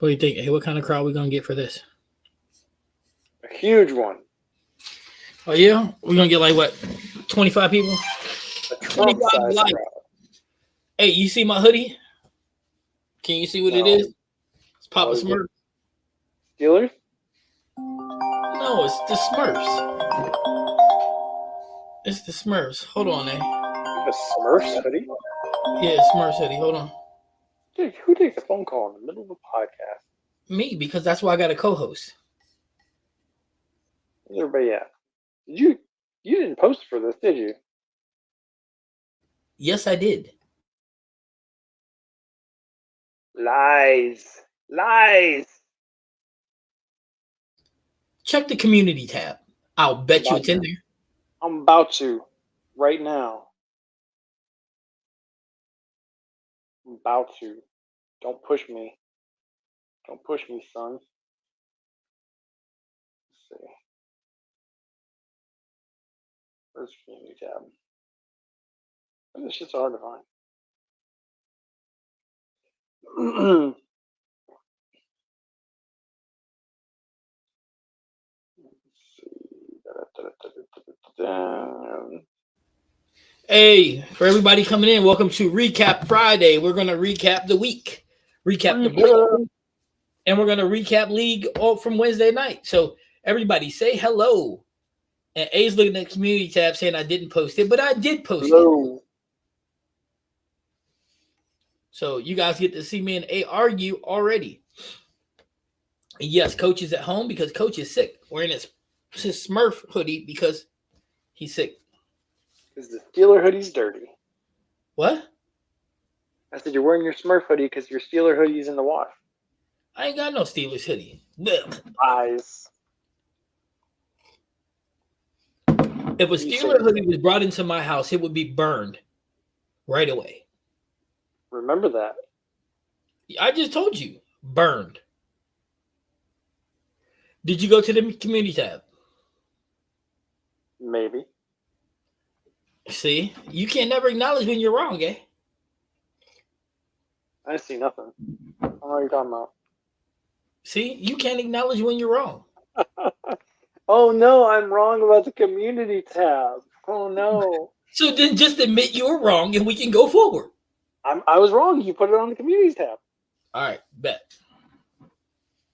What do you think? Hey, what kind of crowd we gonna get for this? A huge one. Oh yeah, we're gonna get like what, 25 people? A Trump-sized crowd. Hey, you see my hoodie? Can you see what it is? It's Papa Smurf. Steelers? No, it's the Smurfs. It's the Smurfs. Hold on, eh? The Smurfs hoodie? Yeah, Smurfs hoodie. Hold on. Dude, who takes a phone call in the middle of a podcast? Me, because that's why I got a co-host. Where's everybody at? You didn't post for this, did you? Yes, I did. Lies. Check the community tab. I'll bet you it's in there. I'm about to. Right now. I'm about to. Don't push me. Don't push me, son. Let's see. Where's the community tab? This shit's hard to find. Hey, for everybody coming in, welcome to Recap Friday. We're going to recap the week, recap the break, and we're going to recap league all from Wednesday night. So everybody say hello. And A's looking at the community tab saying I didn't post it, but I did post it. So you guys get to see me and A argue already. And yes, Coach is at home because Coach is sick. Wearing his Smurf hoodie because he's sick. Because the Steeler hoodie's dirty. What? I said you're wearing your Smurf hoodie because your Steeler hoodie's in the wash. I ain't got no Steelers hoodie. Eyes. If a Steeler hoodie was brought into my house, it would be burned right away. Remember that. I just told you. Burned. Did you go to the community tab? Maybe. See? You can't never acknowledge when you're wrong, eh? I see nothing. What are you talking about? See? You can't acknowledge when you're wrong. Oh, no. I'm wrong about the community tab. Oh, no. So then just admit you were wrong and we can go forward. I was wrong. You put it on the community tab. All right. Bet.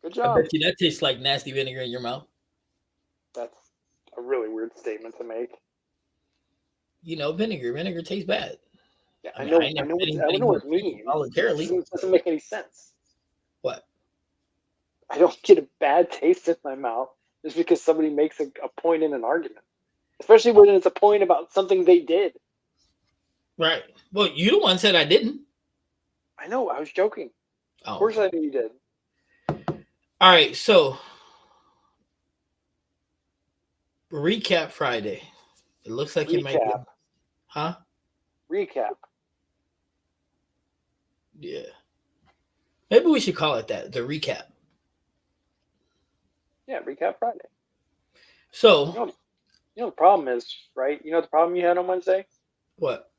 Good job. I bet you that tastes like nasty vinegar in your mouth. That's a really weird statement to make. You know, vinegar tastes bad. Yeah, I know what it means. Voluntarily. It doesn't make any sense. What? I don't get a bad taste in my mouth just because somebody makes a point in an argument. Especially when it's a point about something they did. Right. Well, you the one said I didn't. I know. I was joking. Oh. Of course I knew you did. All right. So, recap Friday. It looks like it might be. Huh? Recap. Yeah. Maybe we should call it that. The recap. Yeah, recap Friday. So. You know the problem is, right? You know the problem you had on Wednesday? What?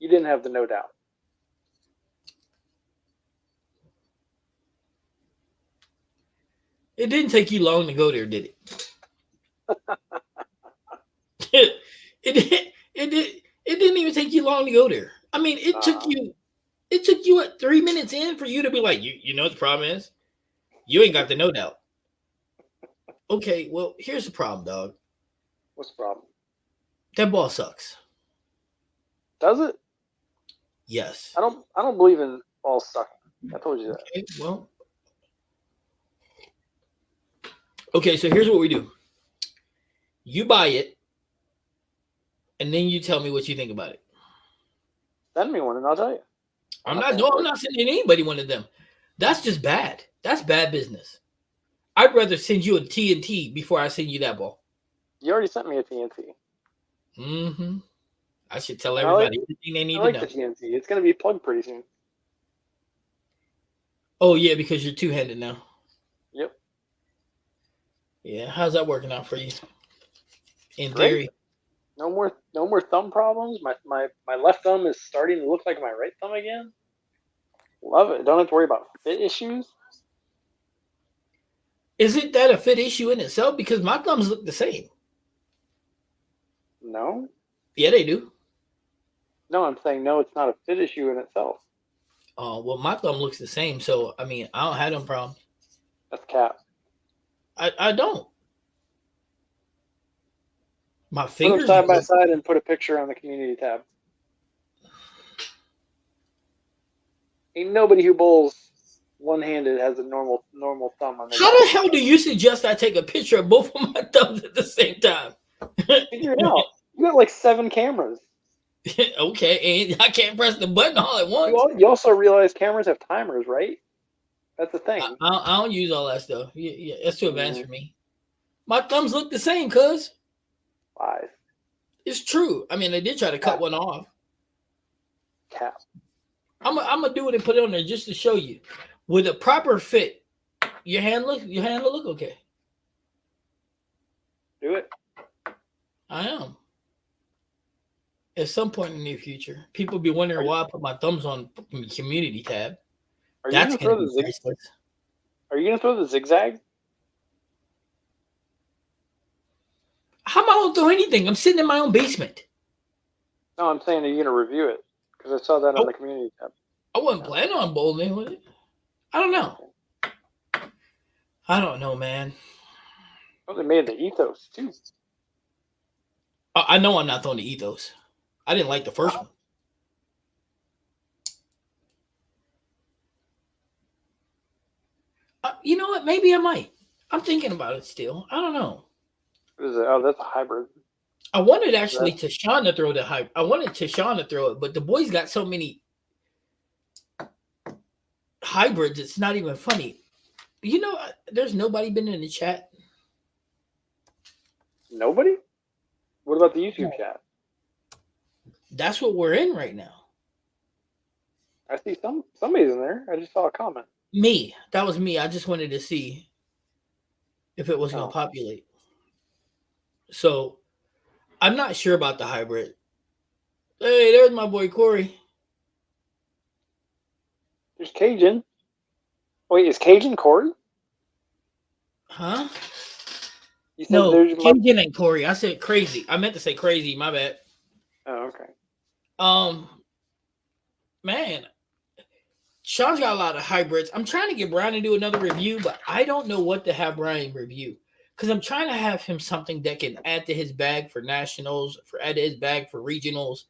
You didn't have the no doubt. It didn't take you long to go there, did it? It didn't even take you long to go there. I mean, it took you what, 3 minutes in for you to be like, you know what the problem is? You ain't got the no doubt. Okay, well, here's the problem, dog. What's the problem? That ball sucks. Does it? Yes. I don't believe in ball sucking. I told you that. Okay, well. Okay, so here's what we do. You buy it, and then you tell me what you think about it. Send me one, and I'll tell you. I'm not sending anybody one of them. That's just bad. That's bad business. I'd rather send you a TNT before I send you that ball. You already sent me a TNT. Mm-hmm. I should tell everybody everything they need to know. The TNT. It's going to be plugged pretty soon. Oh, yeah, because you're two-handed now. Yep. Yeah, how's that working out for you? In Great. theory. No more thumb problems. My left thumb is starting to look like my right thumb again. Love it. Don't have to worry about fit issues. Isn't that a fit issue in itself? Because my thumbs look the same. No. Yeah, they do. No, I'm saying no. It's not a fit issue in itself. Well, my thumb looks the same. So I mean, I don't have them problems. That's cap. I don't. My Put them fingers side by look- side and put a picture on the community tab. Ain't nobody who bowls one-handed has a normal thumb on their How back. the hell do you suggest I take a picture of both of my thumbs at the same time? Figure it out. You got like 7 cameras. Okay, and I can't press the button all at once. You also realize cameras have timers, right? That's the thing. I don't use all that stuff. Yeah, that's too advanced for me. My thumbs look the same, cuz. Lies. It's true. I mean, I did try to cut one off. Cap. I'm gonna do it and put it on there just to show you. With a proper fit, your hand will look okay. Do it. I am. At some point in the near future, people be wondering why I put my thumbs on the community tab. Are That's you gonna gonna throw be the priceless. Are you gonna throw the zigzag? How am I gonna throw anything? I'm sitting in my own basement. No, I'm saying, are you gonna review it? Because I saw that on the community tab. I wasn't planning on bowling with it. I don't know. I don't know, man. Oh, they made the ethos too. I know I'm not throwing the ethos. I didn't like the first one. You know what? Maybe I might. I'm thinking about it still. I don't know. What is it? Oh, that's a hybrid. I wanted actually Tashawn to throw the hype. I wanted Tashawn to throw it, but the boys got so many hybrids. It's not even funny. You know, there's nobody been in the chat. Nobody? What about the YouTube chat? That's what we're in right now. I see somebody's in there. I just saw a comment. Me. That was me. I just wanted to see if it was going to populate. So I'm not sure about the hybrid. Hey, there's my boy Corey. There's Cajun. Wait, is Cajun Corey? Huh? You said No, there's Cajun and Corey. I said crazy. I meant to say crazy. My bad. Oh, okay. Man, Sean's got a lot of hybrids. I'm trying to get Brian to do another review, but I don't know what to have Brian review because I'm trying to have him something that can add to his bag for nationals, add to his bag for regionals.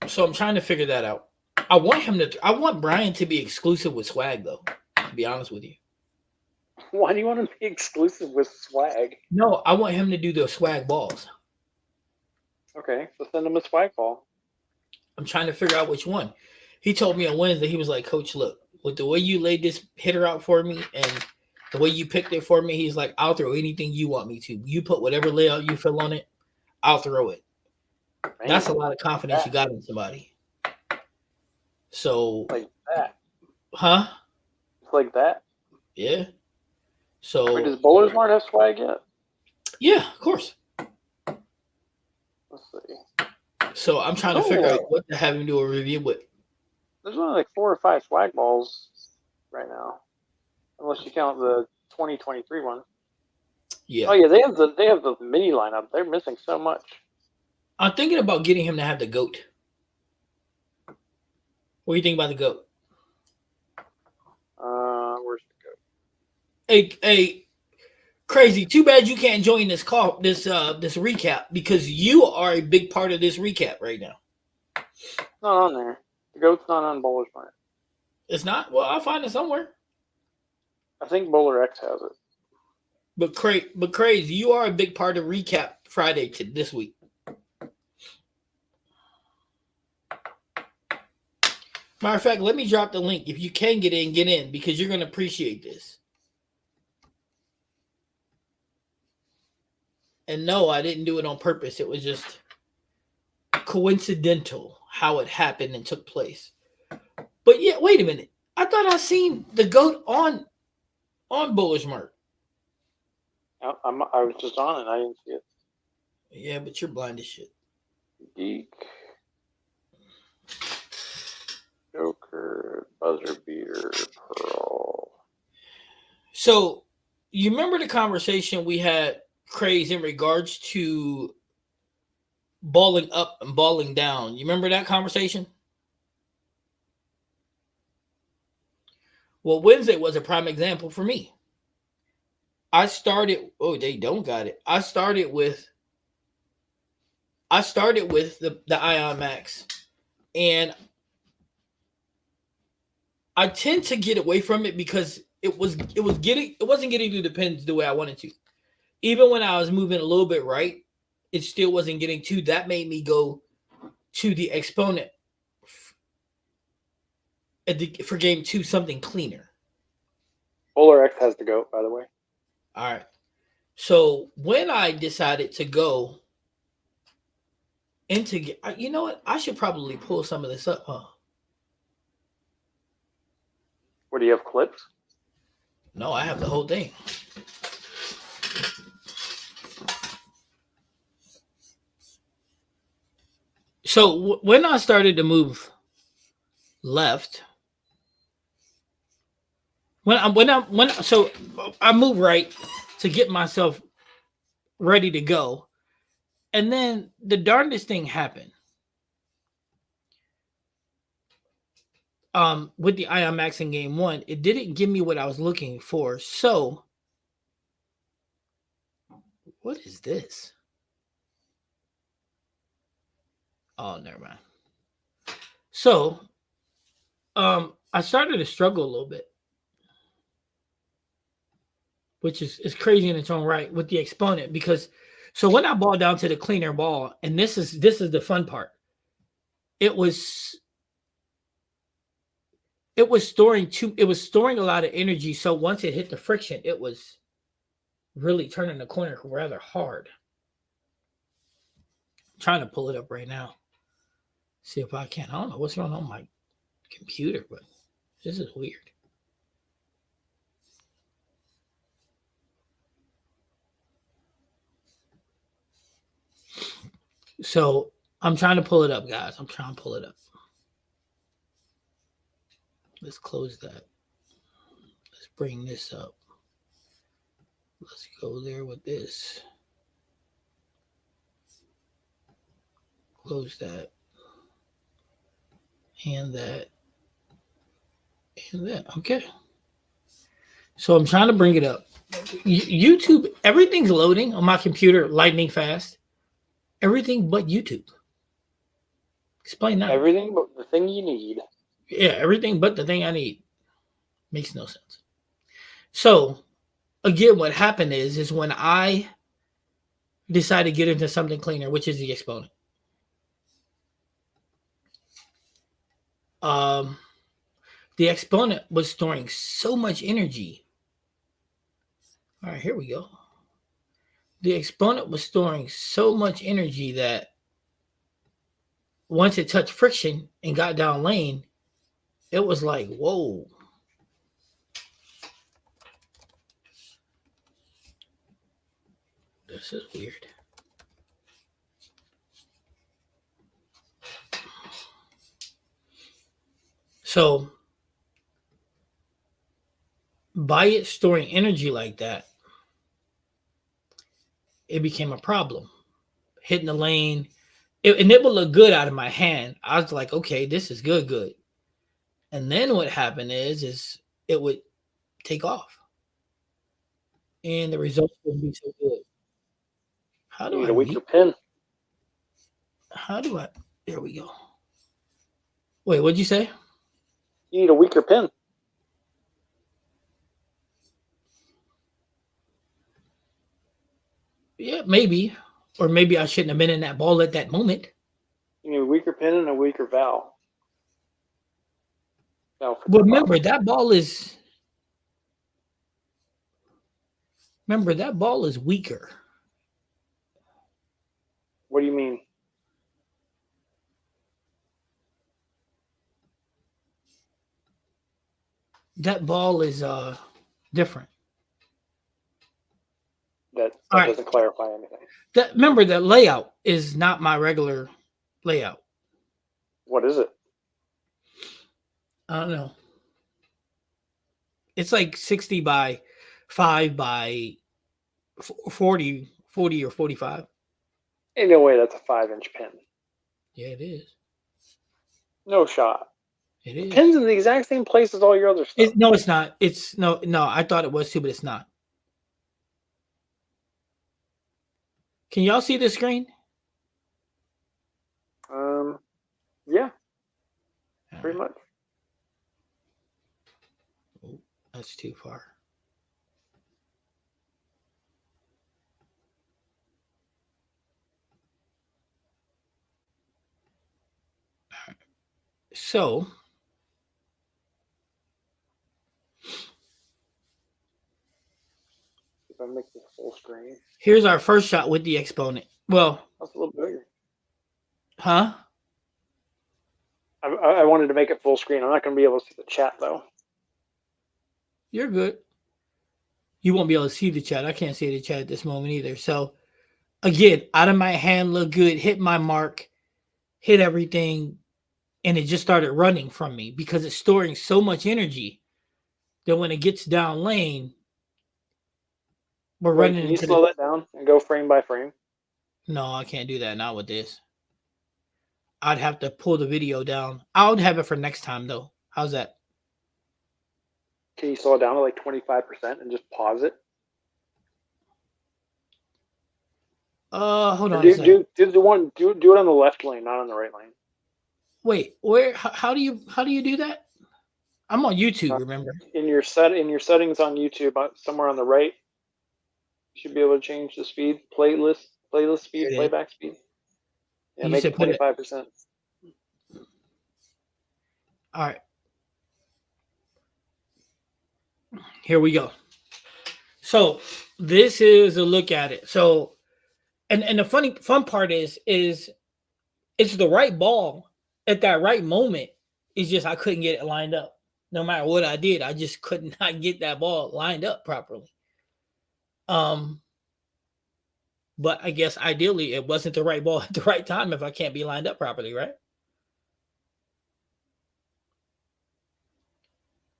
So I'm trying to figure that out. I want Brian to be exclusive with swag, though, to be honest with you. Why do you want to be exclusive with swag? No, I want him to do the swag balls. Okay, so send him a swag ball. I'm trying to figure out which one. He told me on Wednesday, he was like, Coach, look, with the way you laid this hitter out for me and the way you picked it for me, he's like, I'll throw anything you want me to. You put whatever layout you feel on it, I'll throw it. Man, that's a lot of confidence you got in somebody. So like that. Huh? It's like that? Yeah. So wait, does Bowler Smart have swag yet? Yeah, of course. Let's see. So I'm trying to figure out what to have him do a review with. There's only like 4 or 5 swag balls right now, unless you count the 2023 one. Yeah. Oh yeah, they have the mini lineup. They're missing so much. I'm thinking about getting him to have the GOAT. What do you think about the GOAT? Where's the GOAT? Hey, crazy. Too bad you can't join this call, this recap, because you are a big part of this recap right now. It's not on there. The GOAT's not on Bowler Smart. It's not? Well, I'll find it somewhere. I think Bowler X has it. But crazy, you are a big part of Recap Friday to this week. Matter of fact, let me drop the link. If you can get in because you're going to appreciate this. And no, I didn't do it on purpose. It was just coincidental how it happened and took place. But yeah, wait a minute. I thought I seen the GOAT on Bullish Mark. I was just on it. I didn't see it. Yeah, but you're blind as shit. Geek. Joker. Buzzer beater, pearl. So, you remember the conversation we had, Craze, in regards to balling up and balling down? You remember that conversation? Well, Wednesday was a prime example for me. I started. Oh, they don't got it. I started with the Ion Max, and I tend to get away from it because it wasn't getting to the pins the way I wanted to. Even when I was moving a little bit right, it still wasn't getting to. That made me go to the exponent for game 2, something cleaner. Polar X has to go, by the way. All right. So when I decided to go into, you know what? I should probably pull some of this up, huh? What, do you have clips? No, I have the whole thing. So when I started to move left, so I move right to get myself ready to go, and then the darndest thing happened. With the Ion Max in game 1, it didn't give me what I was looking for. So, what is this? Oh, never mind. So, I started to struggle a little bit, which is crazy in its own right with the exponent, because so when I ball down to the cleaner ball, and this is the fun part, it was storing a lot of energy. So once it hit the friction, it was really turning the corner rather hard. I'm trying to pull it up right now. See if I can. I don't know what's going on with my computer, but this is weird. So I'm trying to pull it up, guys. I'm trying to pull it up. Let's close that. Let's bring this up. Let's go there with this. Close that. And that. And that. Okay. So I'm trying to bring it up. YouTube, everything's loading on my computer lightning fast. Everything but YouTube. Explain that. Everything but the thing you need. Yeah, everything but the thing I need. Makes no sense. So, again, what happened is when I decided to get into something cleaner, which is the exponent. The exponent was storing so much energy. All right, here we go. The exponent was storing so much energy that once it touched friction and got down lane, it was like, whoa. This is weird. So, by it storing energy like that, it became a problem. Hitting the lane, and it would look good out of my hand. I was like, okay, this is good. And then what happened is it would take off. And the results wouldn't be so good. How do You need I a weaker pin. There we go. Wait, what'd you say? You need a weaker pin. Yeah, maybe. Or maybe I shouldn't have been in that ball at that moment. You need a weaker pin and a weaker valve. But remember, that ball is weaker. What do you mean? That ball is different. That doesn't clarify anything. Remember, the layout is not my regular layout. What is it? I don't know. It's like 60 by 5 by 40 or 45. Ain't no way that's a 5-inch pin. Yeah, it is. No shot. It The is. pin's in the exact same place as all your other stuff. No, it's not. It's no. I thought it was too, but it's not. Can y'all see the screen? Yeah, pretty much. Oh, that's too far. So If I make this full screen, here's our first shot with the exponent. Well, that's a little bigger. huh? I wanted to make it full screen. I'm not going to be able to see the chat though. You're good. You won't be able to see the chat. I can't see the chat at this moment either. So again, out of my hand, look good, hit my mark, hit everything, and it just started running from me because it's storing so much energy that when it gets down lane, we're Wait, running can you into slow that down and go frame by frame? No, I can't do that. Not with this. I'd have to pull the video down. I would have it for next time though. How's that? Can you slow it down to like 25% and just pause it? Hold Or on a second. do it on the left lane, not on the right lane. Wait, where? How do you do that? I'm on YouTube. Remember? In your settings on YouTube, somewhere on the right, you should be able to change the speed, playlist speed, playback speed. Yeah, You make it said put it. 25%. All right. Here we go. So this is a look at it. So, and the fun part is it's the right ball at that right moment. It's just I couldn't get it lined up. No matter what I did, I just could not get that ball lined up properly. But I guess ideally it wasn't the right ball at the right time if I can't be lined up properly, right?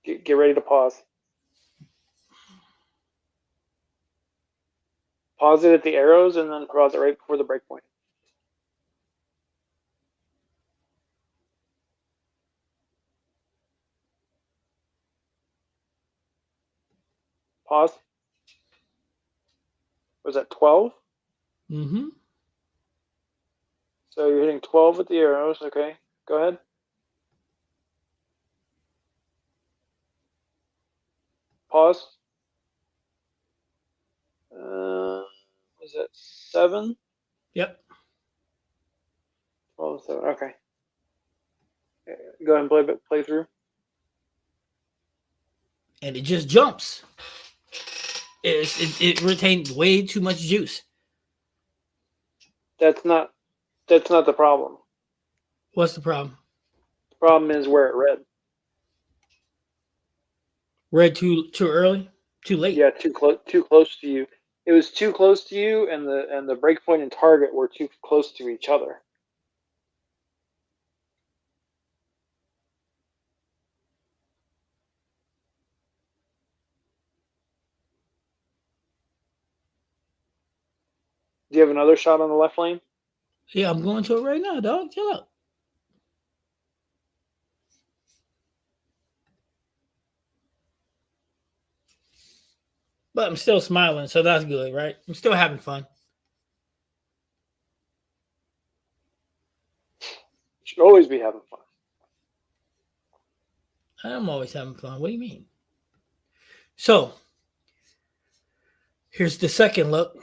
Get ready to pause. Pause it at the arrows and then pause it right before the breakpoint. Pause. Was that 12? Mm-hmm. So you're hitting 12 with the arrows. Okay, go ahead. Pause. Was that 7? Yep. 12, 7. Okay. Go ahead and play through. And it just jumps. It retained way too much juice. That's not the problem. What's the problem? The problem is where it read. Read too early, too late. Yeah, too close to you. It was too close to you, and the breakpoint and target were too close to each other. Do you have another shot on the left lane? Yeah, I'm going to it right now, dog. Chill out. But I'm still smiling, so that's good, right? I'm still having fun. You should always be having fun. I'm always having fun. What do you mean? So, here's the second look.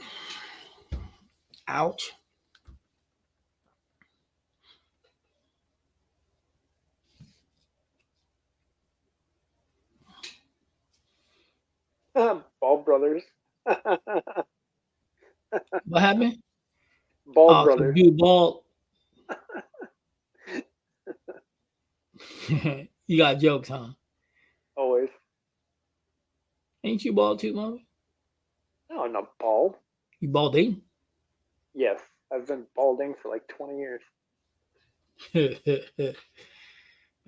Ouch. Ball Brothers. What happened? Ball Brothers. You bald. You got jokes, huh? Always. Ain't you bald too, mama? No, I'm not bald. You balding? Yes, I've been balding for like 20 years. All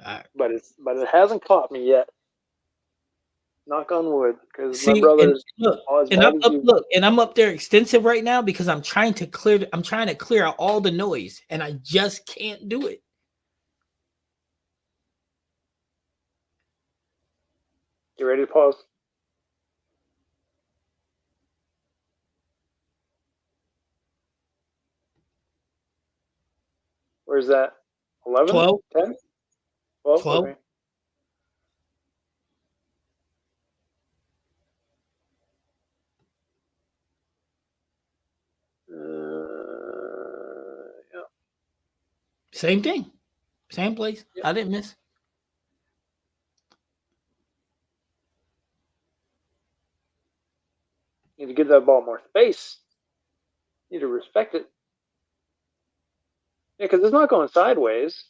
right. But it hasn't caught me yet. Knock on wood, because my See, and brother's look, as and bad as you. I'm up there extensive right now because I'm trying to clear out all the noise, and I just can't do it. You ready to pause? Where's that? 11? 12? 10? 12? 12? Okay. Yeah. Same thing. Same place. Yep. I didn't miss. You need to give that ball more space. You need to respect it. Yeah, because it's not going sideways.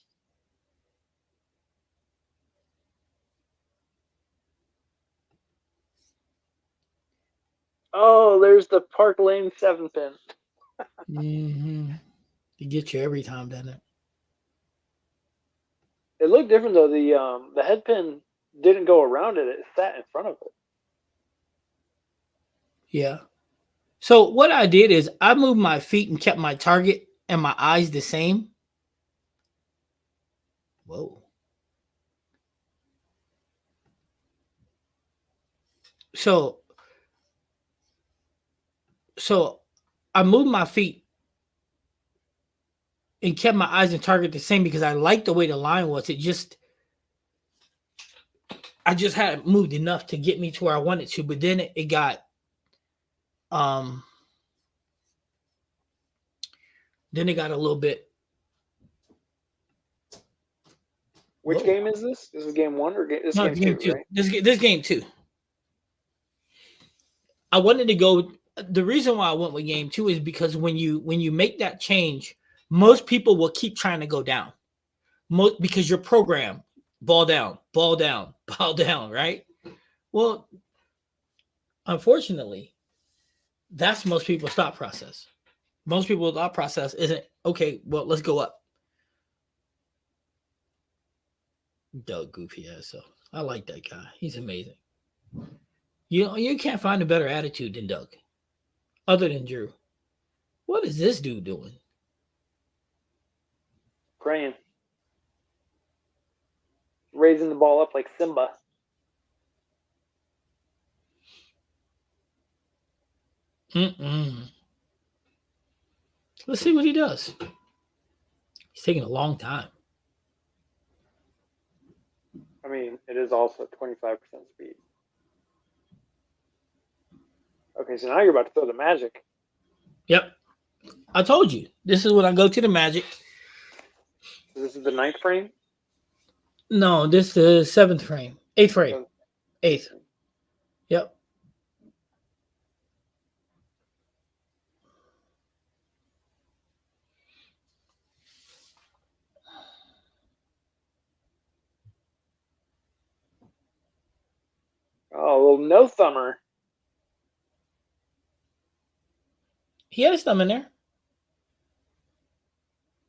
Oh, there's the Park Lane 7-pin. Mm-hmm. It gets you every time, doesn't it? It looked different though. The head pin didn't go around it; it sat in front of it. Yeah. So what I did is I moved my feet and kept my target and my eyes the same. Whoa. So I moved my feet and kept my eyes and target the same because I liked the way the line was. I just hadn't moved enough to get me to where I wanted to, but then it got then it got a little bit. Which Whoa. game is this? This is game 1 or this No, game it's game 2, two. right? This game 2. I wanted to go. The reason why I went with game 2 is because when you make that change, most people will keep trying to go down. Because you're programmed ball down, ball down, ball down, right? Well, unfortunately, that's most people's thought process. Most people's thought process isn't okay. Well, let's go up. Doug goofy ass. So I like that guy. He's amazing. You can't find a better attitude than Doug, other than Drew. What is this dude doing? Praying, raising the ball up like Simba. Mm-mm. Let's see what he does. He's taking a long time. I mean, it is also 25% speed. Okay, so now you're about to throw the magic. Yep. I told you. This is when I go to the magic. So this is the 9th frame? No, this is 7th frame. 8th frame. 8th. Yep. Oh, well, no thumber. He had his thumb in there.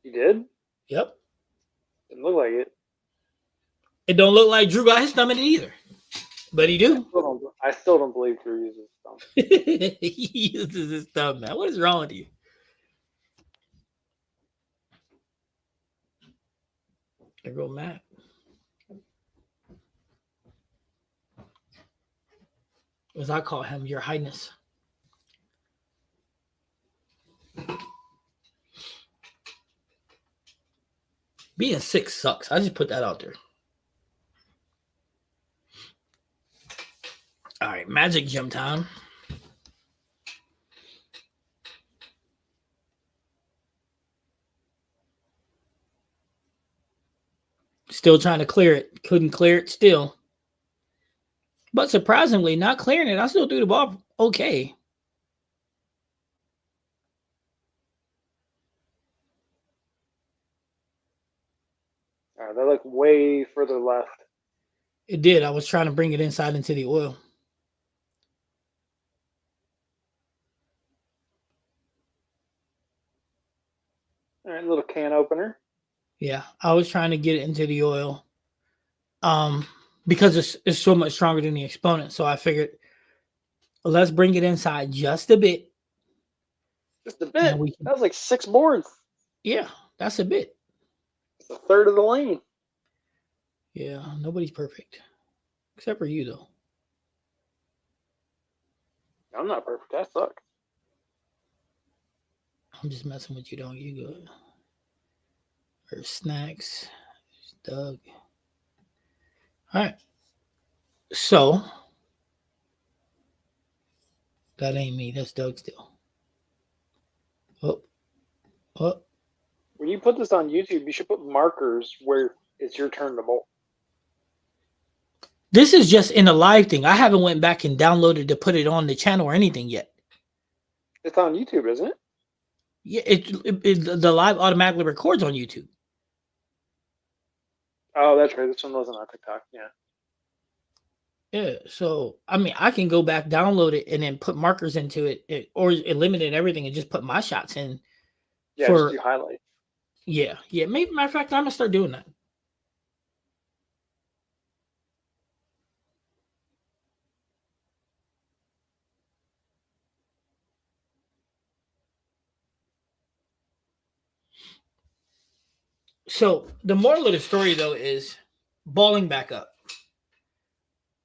You did? Yep. Didn't look like it. It don't look like Drew got his thumb in it either. But he do. I still don't believe Drew uses his thumb. He uses his thumb, man. What is wrong with you? There go Matt. As I call him, Your Highness. Being sick sucks. I just put that out there. All right, Magic Gym time. Still trying to clear it. Couldn't clear it still. But surprisingly, not clearing it, I still threw the ball okay. All right, they're like way further left. It did. I was trying to bring it inside into the oil. All right, little can opener. Yeah, I was trying to get it into the oil. because it's so much stronger than the exponent. So I figured let's bring it inside just a bit. Just a bit. That was like 6 boards. Yeah, that's a bit. It's a third of the lane. Yeah, nobody's perfect. Except for you, though. I'm not perfect. I suck. I'm just messing with you, don't you? Good. Or snacks. There's Doug. All right. So that ain't me. That's Doug still. Oh. When you put this on YouTube, you should put markers where it's your turn to bowl. This is just in a live thing. I haven't went back and downloaded to put it on the channel or anything yet. It's on YouTube, isn't it? Yeah, the live automatically records on YouTube. Oh, that's right. This one wasn't on TikTok. Yeah. Yeah. So I mean, I can go back, download it, and then put markers into it, or eliminate everything and just put my shots in. Yeah, just do highlights. Yeah. Maybe, matter of fact, I'm gonna start doing that. So the moral of the story, though, is balling back up.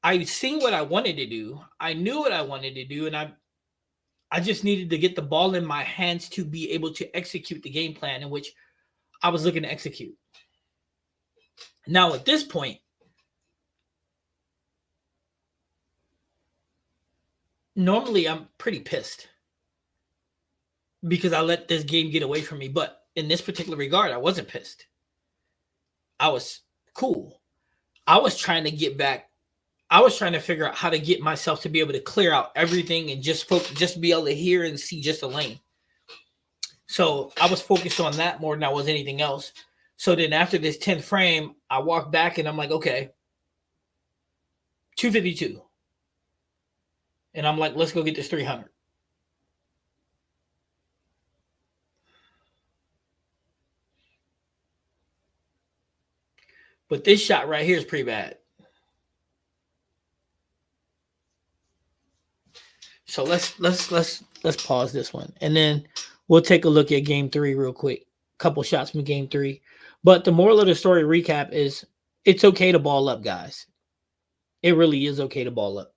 I seen what I wanted to do. I knew what I wanted to do, and I just needed to get the ball in my hands to be able to execute the game plan in which I was looking to execute. Now, at this point, normally I'm pretty pissed because I let this game get away from me. But in this particular regard, I wasn't pissed. I was cool. I was trying to get back. I was trying to figure out how to get myself to be able to clear out everything and just be able to hear and see just a lane. So I was focused on that more than I was anything else. So then after this 10th frame, I walked back and I'm like, okay, 252. And I'm like, let's go get this 300. But this shot right here is pretty bad. So let's pause this one, and then we'll take a look at game 3 real quick. Couple shots from game 3. But the moral of the story recap is it's okay to ball up, guys. It really is okay to ball up.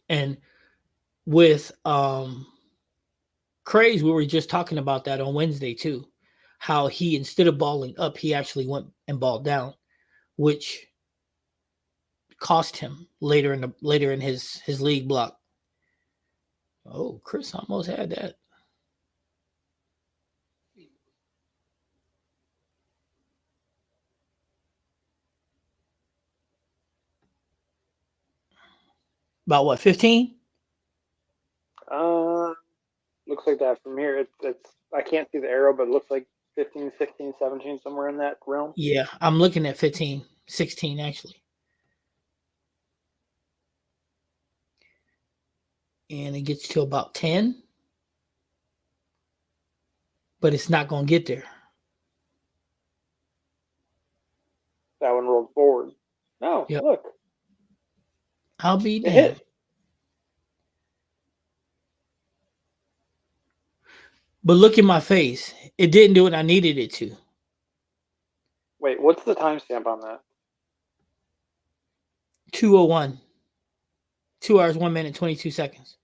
And with Craze, we were just talking about that on Wednesday too. How he, instead of balling up, he actually went and balled down, which cost him later in his league block. Oh, Chris almost had that. About what, 15? Looks like that from here. It's I can't see the arrow, but it looks like 15, 16, 17, somewhere in that realm. Yeah, I'm looking at 15, 16 actually. And it gets to about 10. But it's not going to get there. That one rolled forward. No, yep. Look. I'll be damned. But look at my face. It didn't do what I needed it to. Wait, what's the timestamp on that? 2:01. 2 hours, 1 minute, 22 seconds.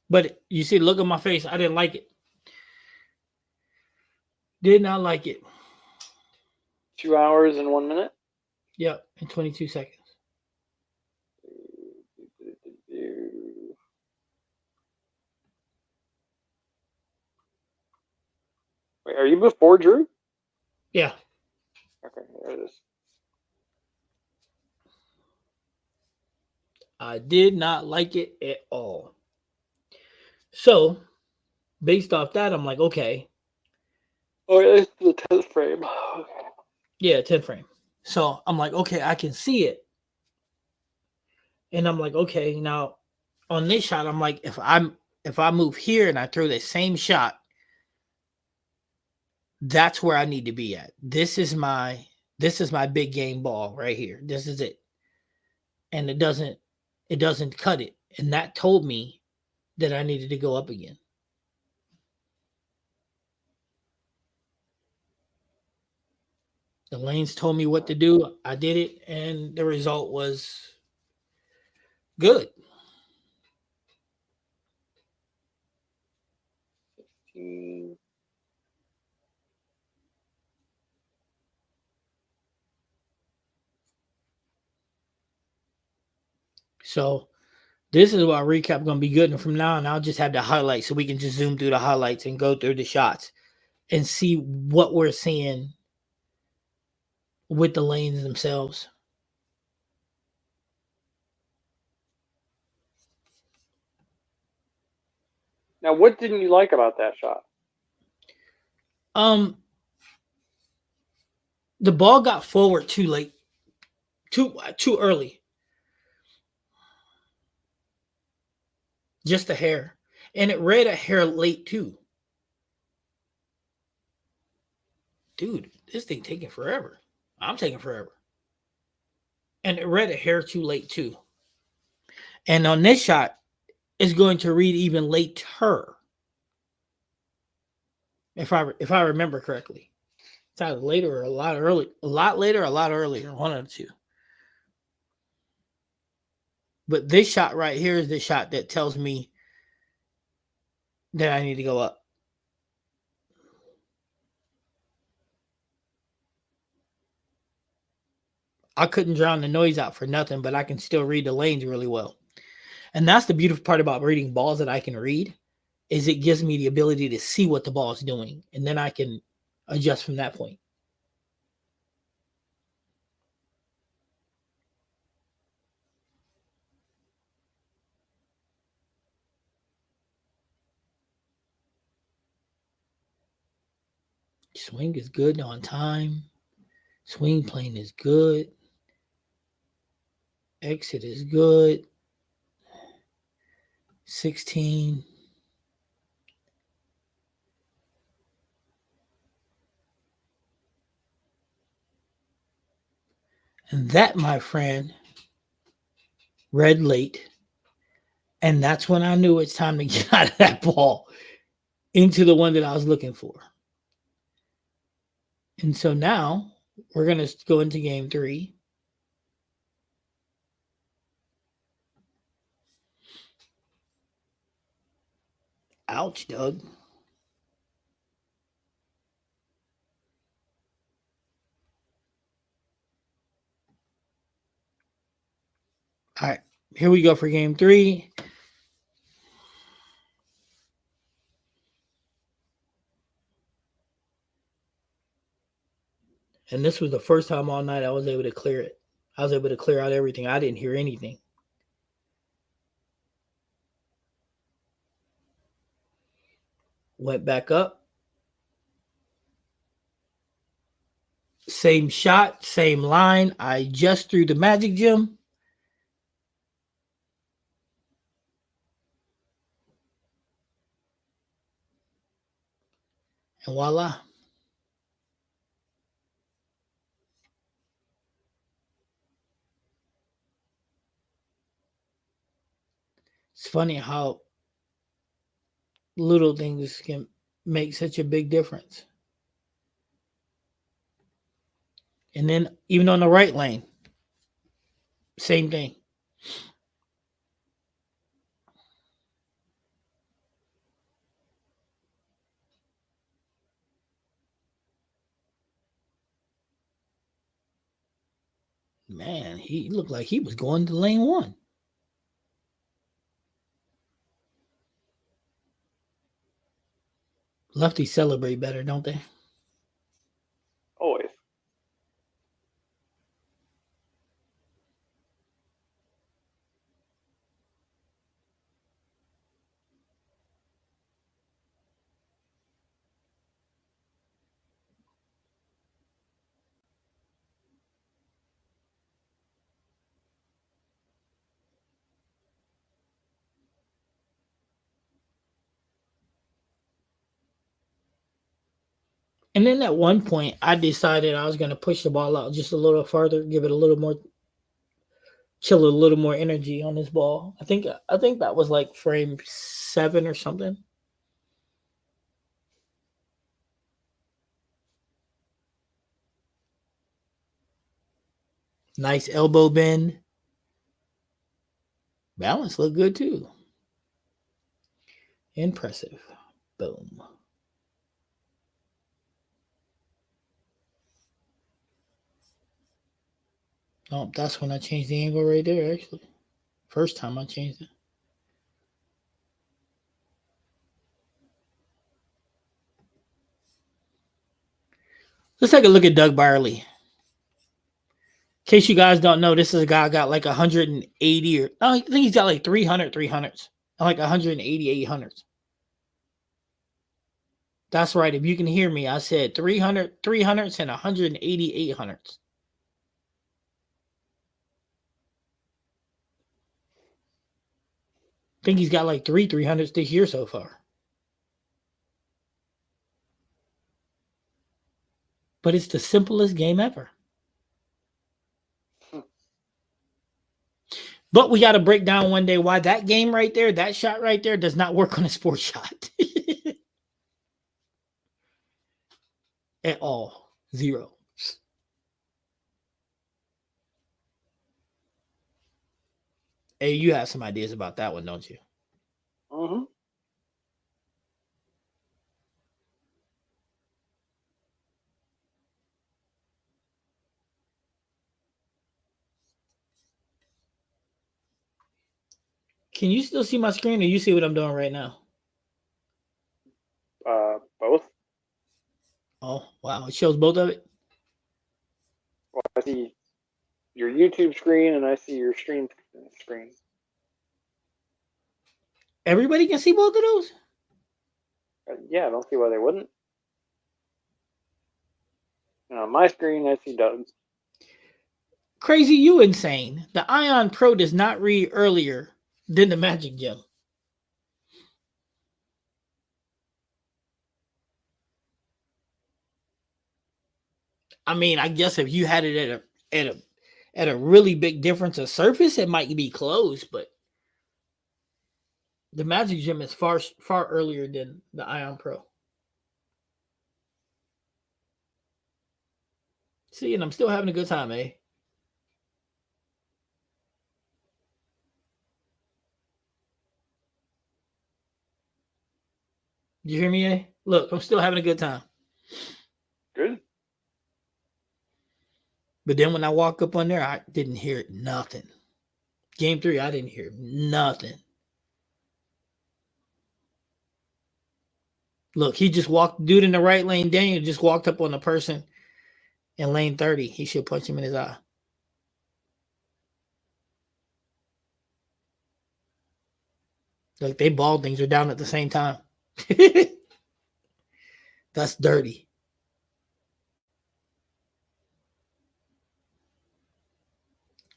But you see, look at my face. I didn't like it. Did not like it. 2 hours and 1 minute? Yep, and 22 seconds. Wait, are you before Drew? Yeah. Okay, there it is. I did not like it at all. So, based off that, I'm like, okay. Oh, it's the 10th frame. Okay. Yeah, 10th frame. So I'm like, okay, I can see it. And I'm like, okay, now on this shot, I'm like, if I move here and I throw the same shot, That's where I need to be at. This is my big game ball right here. This is it. And it doesn't cut it. And that told me that I needed to go up again. The lanes told me what to do. I did it, and the result was good. Mm. So this is why recap going to be good. And from now on, I'll just have the highlights so we can just zoom through the highlights and go through the shots and see what we're seeing with the lanes themselves. Now, what didn't you like about that shot? The ball got forward too late, too early, just a hair, and it read a hair late too. Dude, this thing taking forever. I'm taking forever, and it read a hair too late too. And on this shot, it's going to read even later, if I remember correctly. It's either later or a lot early, a lot later, or a lot earlier, one of the two. But this shot right here is the shot that tells me that I need to go up. I couldn't drown the noise out for nothing, but I can still read the lanes really well. And that's the beautiful part about reading balls that I can read, is it gives me the ability to see what the ball is doing, and then I can adjust from that point. Swing is good on time. Swing plane is good. Exit is good. 16. And that, my friend, read late. And that's when I knew it's time to get out of that ball into the one that I was looking for. And so now we're going to go into game 3. Ouch, Doug. All right, here we go for game 3. And this was the first time all night I was able to clear it. I was able to clear out everything. I didn't hear anything. Went back up. Same shot, same line. I just threw the magic gem. And voila. It's funny how little things can make such a big difference. And then even on the right lane, same thing. Man, he looked like he was going to lane 1. Lefties celebrate better, don't they? Always. And then at one point, I decided I was going to push the ball out just a little further, give it a little more, chill a little more energy on this ball. I think that was like frame 7 or something. Nice elbow bend. Balance looked good too. Impressive. Boom. Oh, that's when I changed the angle right there, actually. First time I changed it. Let's take a look at Doug Barley. In case you guys don't know, this is a guy got like 180 or I think he's got like 300 300s and like 180 800s. That's right. If you can hear me, I said 300 300s and 180 800s. I think he's got like 300s this year so far. But it's the simplest game ever. But we got to break down one day why that game right there, that shot right there, does not work on a sports shot. At all. 0. Hey, you have some ideas about that one, don't you? Mm-hmm. Can you still see my screen, or you see what I'm doing right now? Both. Oh, wow. It shows both of it? Well, I see your YouTube screen and I see your stream screen. Everybody can see both of those? Yeah, I don't see why they wouldn't. On my screen, I see Doug's. Crazy, you insane. The Ion Pro does not read earlier than the Magic Gem. I mean, I guess if you had it at a really big difference of surface, it might be close, but the Magic Gem is far earlier than the Ion Pro. See, and I'm still having a good time, eh? You hear me, eh? Look, I'm still having a good time. Good. But then when I walk up on there, I didn't hear nothing. Game 3, I didn't hear nothing. Look, he just walked, dude in the right lane, Daniel just walked up on the person in lane 30. He should punch him in his eye. Like, they ball things are down at the same time. That's dirty.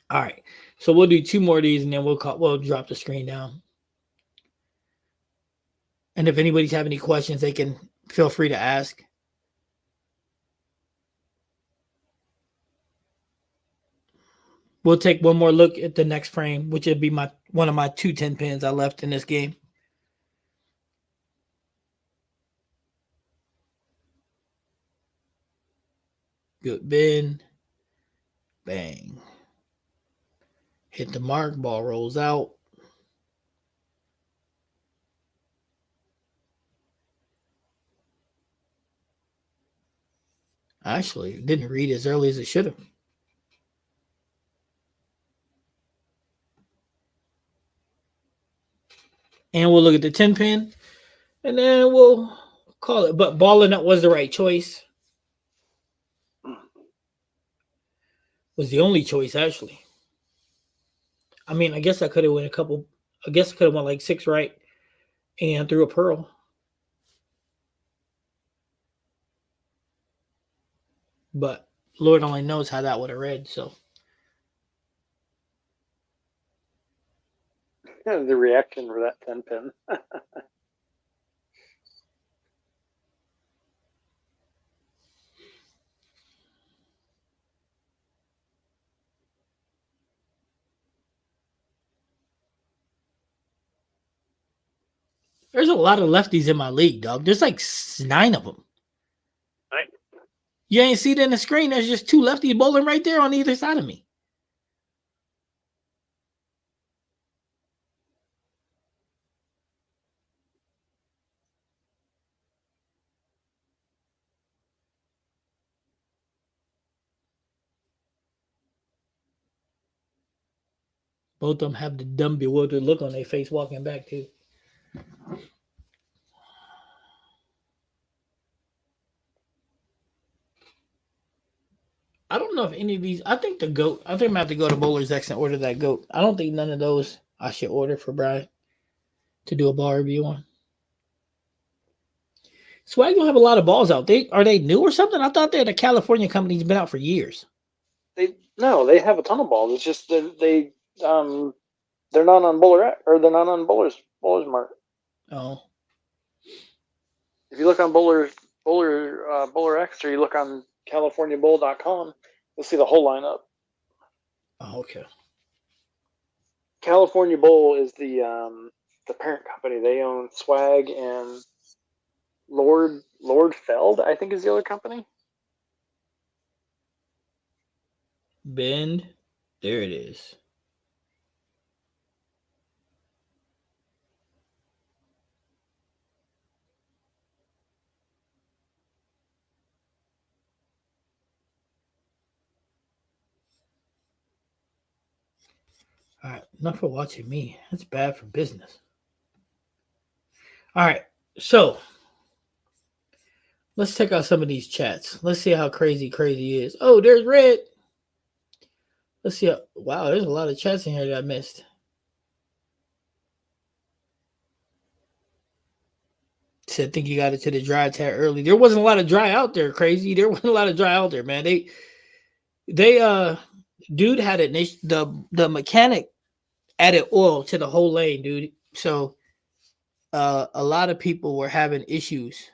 All right. So we'll do 2 more of these and then we'll drop the screen down. And if anybody's have any questions, they can feel free to ask. We'll take one more look at the next frame, which would be one of my 2 10 pins I left in this game. Good bend. Bang. Hit the mark. Ball rolls out. Actually, it didn't read as early as it should have. And we'll look at the 10 pin. And then we'll call it. But balling up was the right choice. Was the only choice, actually. I mean, I guess I could have went I guess I could have went like 6 right and threw a pearl. But Lord only knows how that would have read, so. The reaction for that 10 pin. There's a lot of lefties in my league, dog. There's like 9 of them. Right. You ain't see it in the screen. There's just 2 lefties bowling right there on either side of me. Both of them have the dumb, bewildered look on their face walking back, too. I don't know if any of these. I think the goat. I think I'm gonna have to go to Bowler's X and order that goat. I don't think none of those I should order for Brian to do a ball review on. Swag don't have a lot of balls out. Are they new or something? I thought they're the California company has been out for years. They have a ton of balls. It's just they're not on they're not on Bowler's Mart. Oh. If you look on Bowler X, or you look on CaliforniaBowl.com, you'll see the whole lineup. Oh, okay. California Bowl is the parent company. They own Swag and Lord Feld, I think, is the other company. Bend. There it is. All right, enough for watching me. That's bad for business. All right, so let's check out some of these chats. Let's see how crazy is. Oh, there's Red. Let's see. Wow, there's a lot of chats in here that I missed. Said, think you got it to the dry tat early. There wasn't a lot of dry out there, crazy. There wasn't a lot of dry out there, man. Dude had it. The mechanic added oil to the whole lane, dude. So a lot of people were having issues.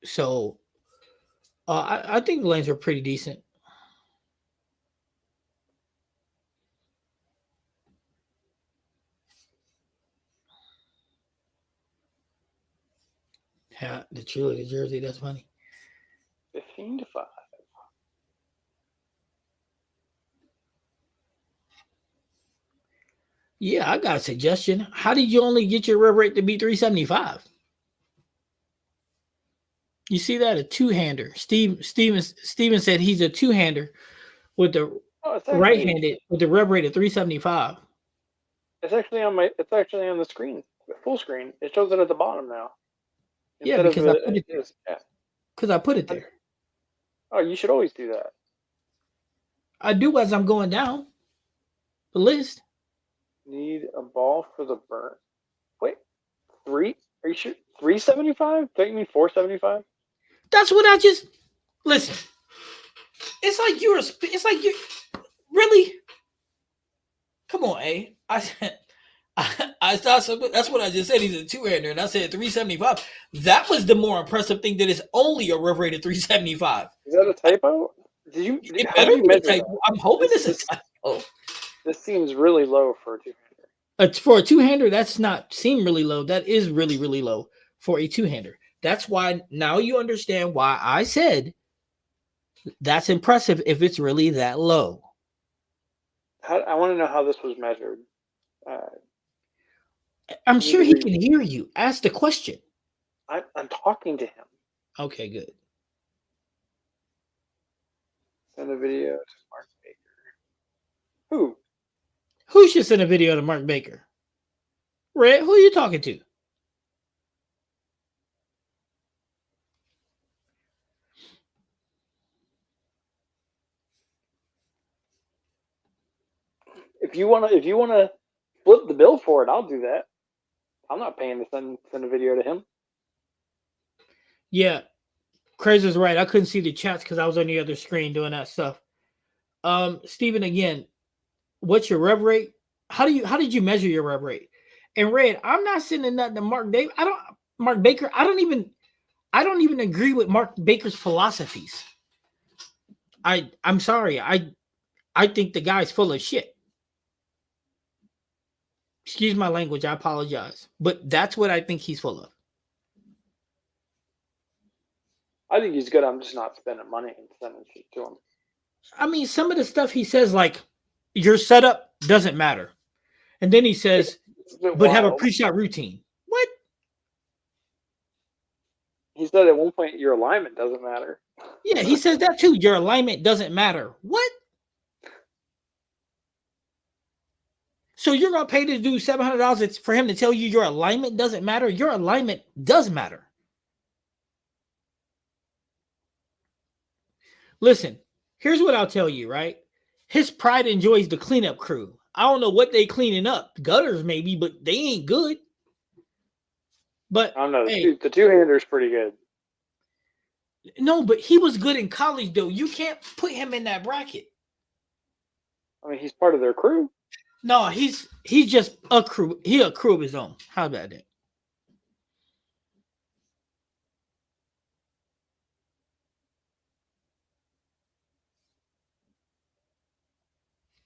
So I think the lanes were pretty decent. Yeah, the jersey, that's funny. 15-5. Yeah, I got a suggestion. How did you only get your rev rate to be 375? You see that? A two-hander. Steven said he's a two-hander with the right-handed with the rev rate of 375. It's actually on the screen, full screen. It shows it at the bottom now. Yeah, because I put it there. Because I put it there. Oh, you should always do that. I do as I'm going down the list. Need a ball for the burn. Wait, 3? Are you sure? 375? Don't you mean 475? That's what I just listen. It's like you're really. Come on, A. I thought so. That's what I just said. He's a two-hander, and I said 375. That was the more impressive thing. That is only a rev rate of 375. Is that a typo? How do you measure that? I'm hoping it's a typo. This seems really low for a two-hander. For a two-hander, that's not seem really low. That is really, really low for a two-hander. That's why now you understand why I said that's impressive if it's really that low. I want to know how this was measured. I'm sure he can hear you. Ask the question. I'm talking to him. Okay, good. Send a video to Mark Baker. Who? Who should send a video to Mark Baker? Red, who are you talking to? If you wanna flip the bill for it, I'll do that. I'm not paying to send a video to him. Yeah, Crazer's right. I couldn't see the chats because I was on the other screen doing that stuff. Steven, again, what's your rev rate? How did you measure your rev rate? And Red, I'm not sending nothing to Mark Baker. I don't even agree with Mark Baker's philosophies. I'm sorry. I think the guy's full of shit. Excuse my language. I apologize. But that's what I think he's full of. I think he's good. I'm just not spending money and sending shit to him. I mean, some of the stuff he says, like, your setup doesn't matter. And then he says, but have a pre-shot routine. What? He said at one point your alignment doesn't matter. Yeah, he says that too. Your alignment doesn't matter. What? So you're going to pay this dude $700 for him to tell you your alignment doesn't matter? Your alignment does matter. Listen, here's what I'll tell you, right? His pride enjoys the cleanup crew. I don't know what they cleaning up. Gutters maybe, but they ain't good. But I don't know. The two-hander is pretty good. No, but he was good in college, though. You can't put him in that bracket. I mean, he's part of their crew. No, he's just a crew. He a crew of his own. How about that?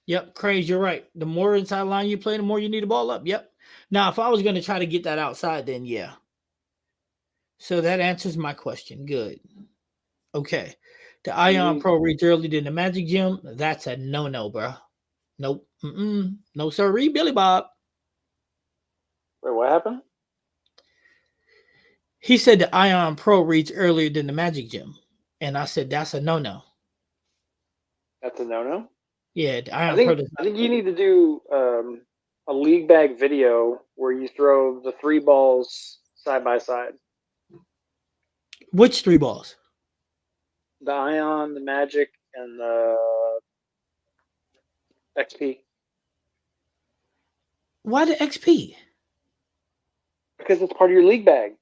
Yep, Craze, you're right. The more inside line you play, the more you need the ball up. Yep. Now, if I was going to try to get that outside, then yeah. So that answers my question. Good. Okay. The Ion Pro reads early than the Magic Gym. That's a no-no, bro. Nope. No, sir. Read Billy Bob. Wait, what happened? He said the Ion Pro reads earlier than the Magic Gym. And I said, that's a no-no. That's a no-no? Yeah, the Ion Pro does not. I think you need to do a league bag video where you throw the 3 balls side by side. Which 3 balls? The Ion, the Magic, and the XP. Why the XP? Because it's part of your league bag.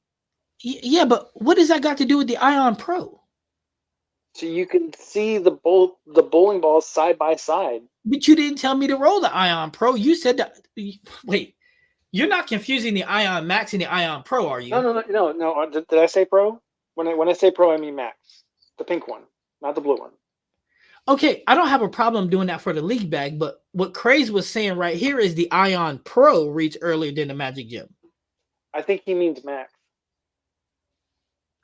Yeah, but what does that got to do with the Ion Pro? So you can see the bowling balls side by side. But you didn't tell me to roll the Ion Pro. You said that. Wait, you're not confusing the Ion Max and the Ion Pro, are you? No. Did I say Pro? When I say Pro, I mean Max, the pink one, not the blue one. Okay, I don't have a problem doing that for the league bag, but what Craze was saying right here is the Ion Pro reads earlier than the Magic Gym. I think he means Max.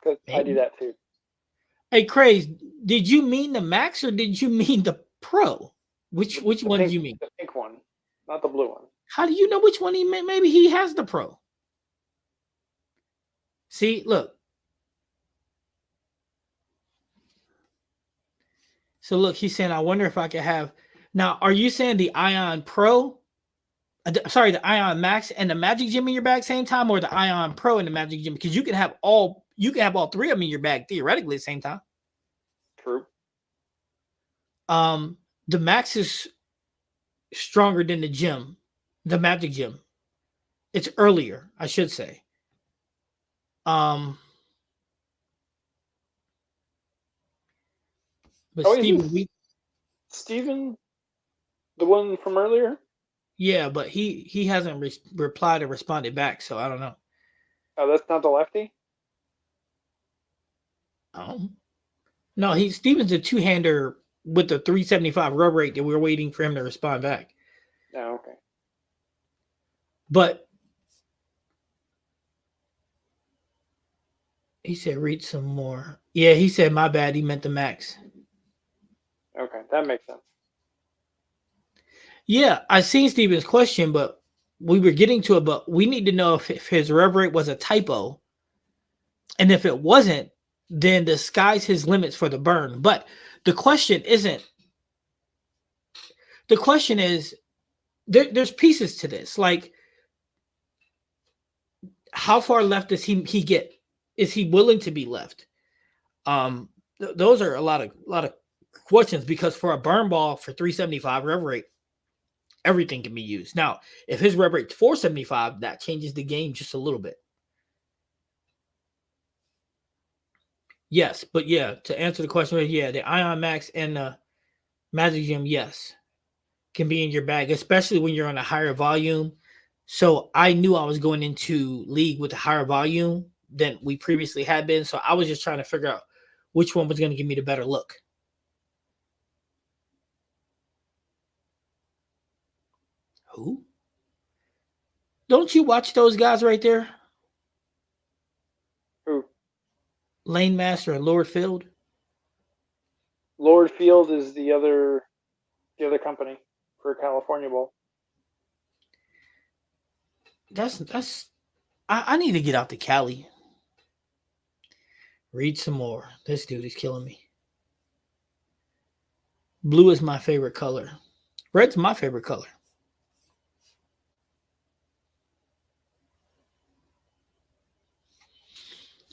Because I do that too. Hey, Craze, did you mean the Max or did you mean the Pro? Which one do you mean? The pink one, not the blue one. How do you know which one he meant? Maybe he has the Pro. See, look. So look, he's saying, I wonder if I could have. Now, are you saying the Ion Pro? Sorry, the Ion Max and the Magic Gym in your bag same time, or the Ion Pro and the Magic Gym? Because you can have all 3 of them in your bag theoretically at the same time. True. The Max is stronger than the gym, the Magic Gym. It's earlier, I should say. But Steven, the one from earlier? Yeah, but he hasn't replied or responded back, so I don't know. Oh, that's not the lefty? Oh. No, Steven's a 2-hander with the 375 rub rate that we're waiting for him to respond back. Oh, okay. But he said read some more. Yeah, he said my bad. He meant the Max. Okay, that makes sense. Yeah, I seen Steven's question, but we were getting to it. But we need to know if his rev rate was a typo. And if it wasn't, then the sky's his limits for the burn. But the question isn't. The question is, there's pieces to this. Like, how far left does he get? Is he willing to be left? Those are a lot of questions, because for a burn ball for 375 rev rate, everything can be used. Now, if his rev rate 475, that changes the game just a little bit. Yes, but yeah, to answer the question, yeah, the Ion Max and the Magic Gym, yes, can be in your bag, especially when you're on a higher volume. So I knew I was going into league with a higher volume than we previously had been. So I was just trying to figure out which one was going to give me the better look. Who? Don't you watch those guys right there? Who? Lane Master and Lord Field. Lord Field is the other company for California Bowl. I need to get out to Cali. Read some more. This dude is killing me. Blue is my favorite color. Red's my favorite color.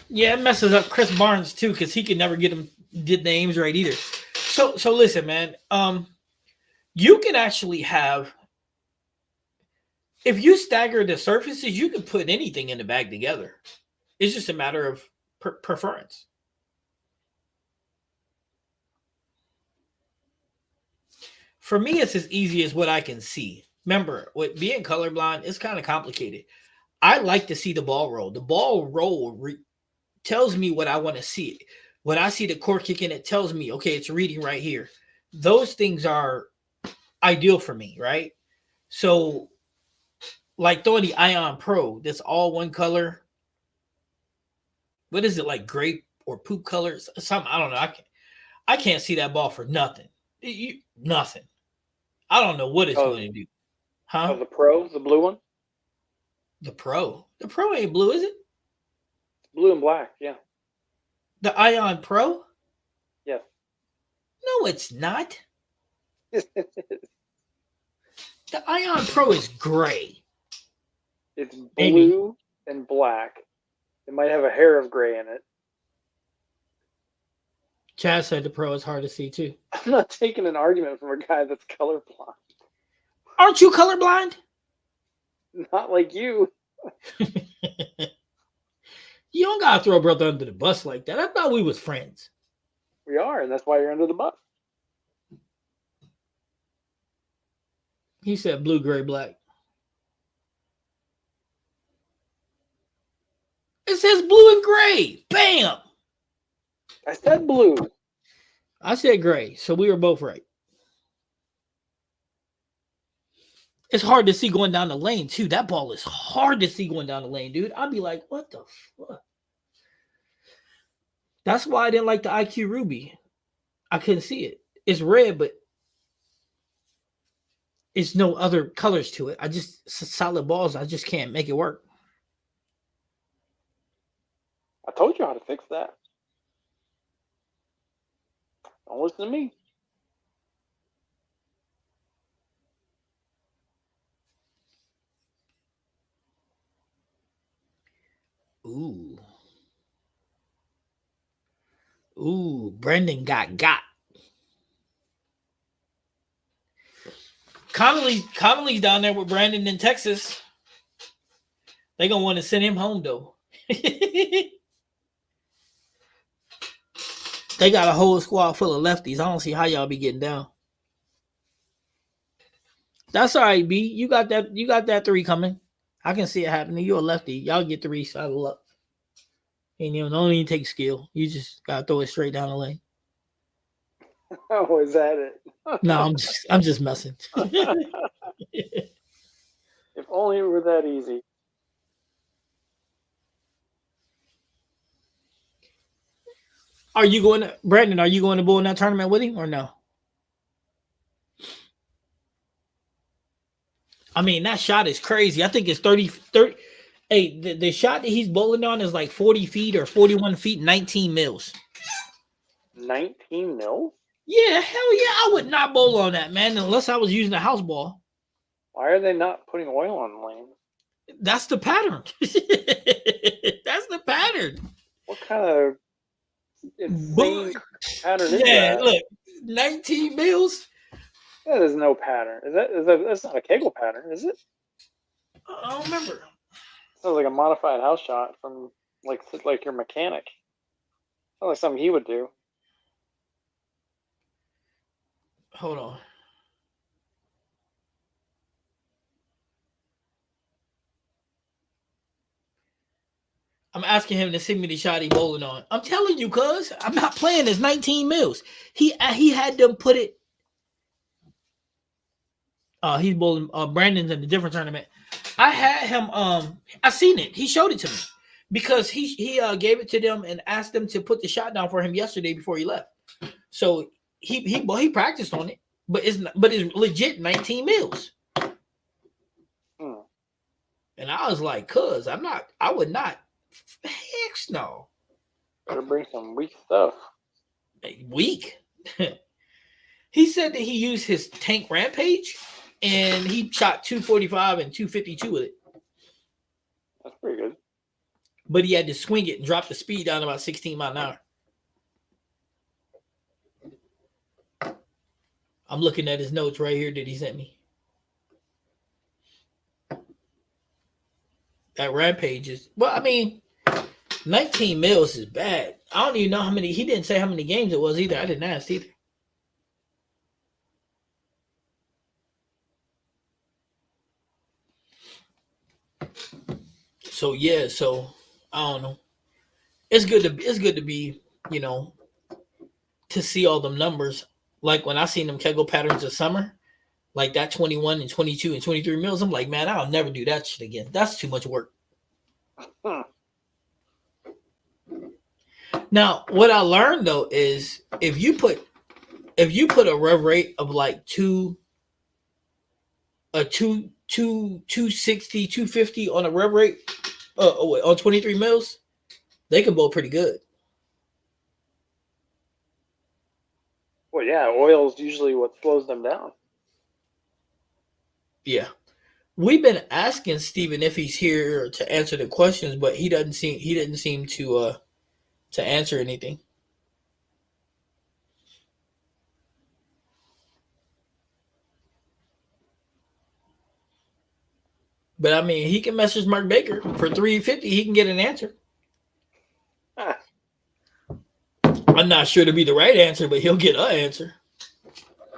Yeah, it messes up Chris Barnes too, because he could never get the names right either. So listen, man. You can actually have, if you stagger the surfaces, you can put anything in the bag together. It's just a matter of preference. For me, it's as easy as what I can see. Remember, with being colorblind, it's kind of complicated. I like to see the ball roll. The ball roll tells me what I want to see. When I see the core kicking, it tells me, okay, it's reading right here. Those things are ideal for me, right? So, like throwing the Ion Pro, that's all one color. What is it, like grape or poop colors? Something, I don't know. I can't see that ball for nothing. Nothing. I don't know what it's going to do. Huh? Oh, the Pro, the blue one? The Pro. The Pro ain't blue, is it? Blue and black, yeah. The Ion Pro? Yeah. No, it's not. The Ion Pro is gray. It's blue and black. It might have a hair of gray in it. Chad said the Pro is hard to see too. I'm not taking an argument from a guy that's colorblind. Aren't you colorblind? Not like you. You don't gotta throw a brother under the bus like that. I thought we was friends. We are, and that's why you're under the bus. He said blue, gray, black. It says blue and gray. Bam! I said blue. I said gray, so we were both right. It's hard to see going down the lane, too. That ball is hard to see going down the lane, dude. I'd be like, what the fuck? That's why I didn't like the IQ Ruby. I couldn't see it. It's red, but it's no other colors to it. Solid balls. I just can't make it work. I told you how to fix that. Don't listen to me. Ooh, Brendan got. Connolly's down there with Brandon in Texas. They gonna want to send him home though. They got a whole squad full of lefties. I don't see how y'all be getting down. That's all right, B. You got that 3 coming. I can see it happening. You're a lefty. Y'all get 3 saddle up. And you don't even take skill. You just gotta throw it straight down the lane. Oh, is that it? No, I'm just messing. If only it were that easy. Brandon, are you going to bowl in that tournament with him or no? I mean, that shot is crazy. I think it's 30. Hey, the shot that he's bowling on is like 40 feet or 41 feet, 19 mils. 19 mil? Yeah, hell yeah. I would not bowl on that, man, unless I was using a house ball. Why are they not putting oil on the lane? That's the pattern. That's the pattern. What kind of insane pattern is that? Yeah, look, 19 mils. That is no pattern. That's not a Kegel pattern, is it? I don't remember. Sounds like a modified house shot from like your mechanic. Sounds like something he would do. Hold on. I'm asking him to send me the shot he bowling on. I'm telling you, cuz I'm not playing this 19 mils. He had them put it. He's bowling. Brandon's in a different tournament. I had him. I seen it. He showed it to me because he gave it to them and asked them to put the shot down for him yesterday before he left. So he practiced on it, but it's legit 19 mils. And I was like, "Cuz I would not. Heck no. Better bring some weak stuff. Weak." He said that he used his tank Rampage, and he shot 245 and 252 with it. That's pretty good. But he had to swing it and drop the speed down to about 16 miles an hour. I'm looking at his notes right here that he sent me. That Rampage is, well, I mean, 19 mils is bad. I don't even know how many. He didn't say how many games it was either. I didn't ask either. So yeah, so I don't know. It's good to be, to see all them numbers. Like when I seen them Kegel patterns this summer, like that 21 and 22 and 23 mils, I'm like, man, I'll never do that shit again. That's too much work. Now, what I learned though is if you put a rev rate of like 260, 250 on a rev rate on 23 mils, they can bowl pretty good. Well, yeah, oil is usually what slows them down. Yeah. We've been asking Steven if he's here to answer the questions, but he didn't seem to answer anything. But I mean, he can message Mark Baker for $350. He can get an answer. I'm not sure to be the right answer, but he'll get an answer.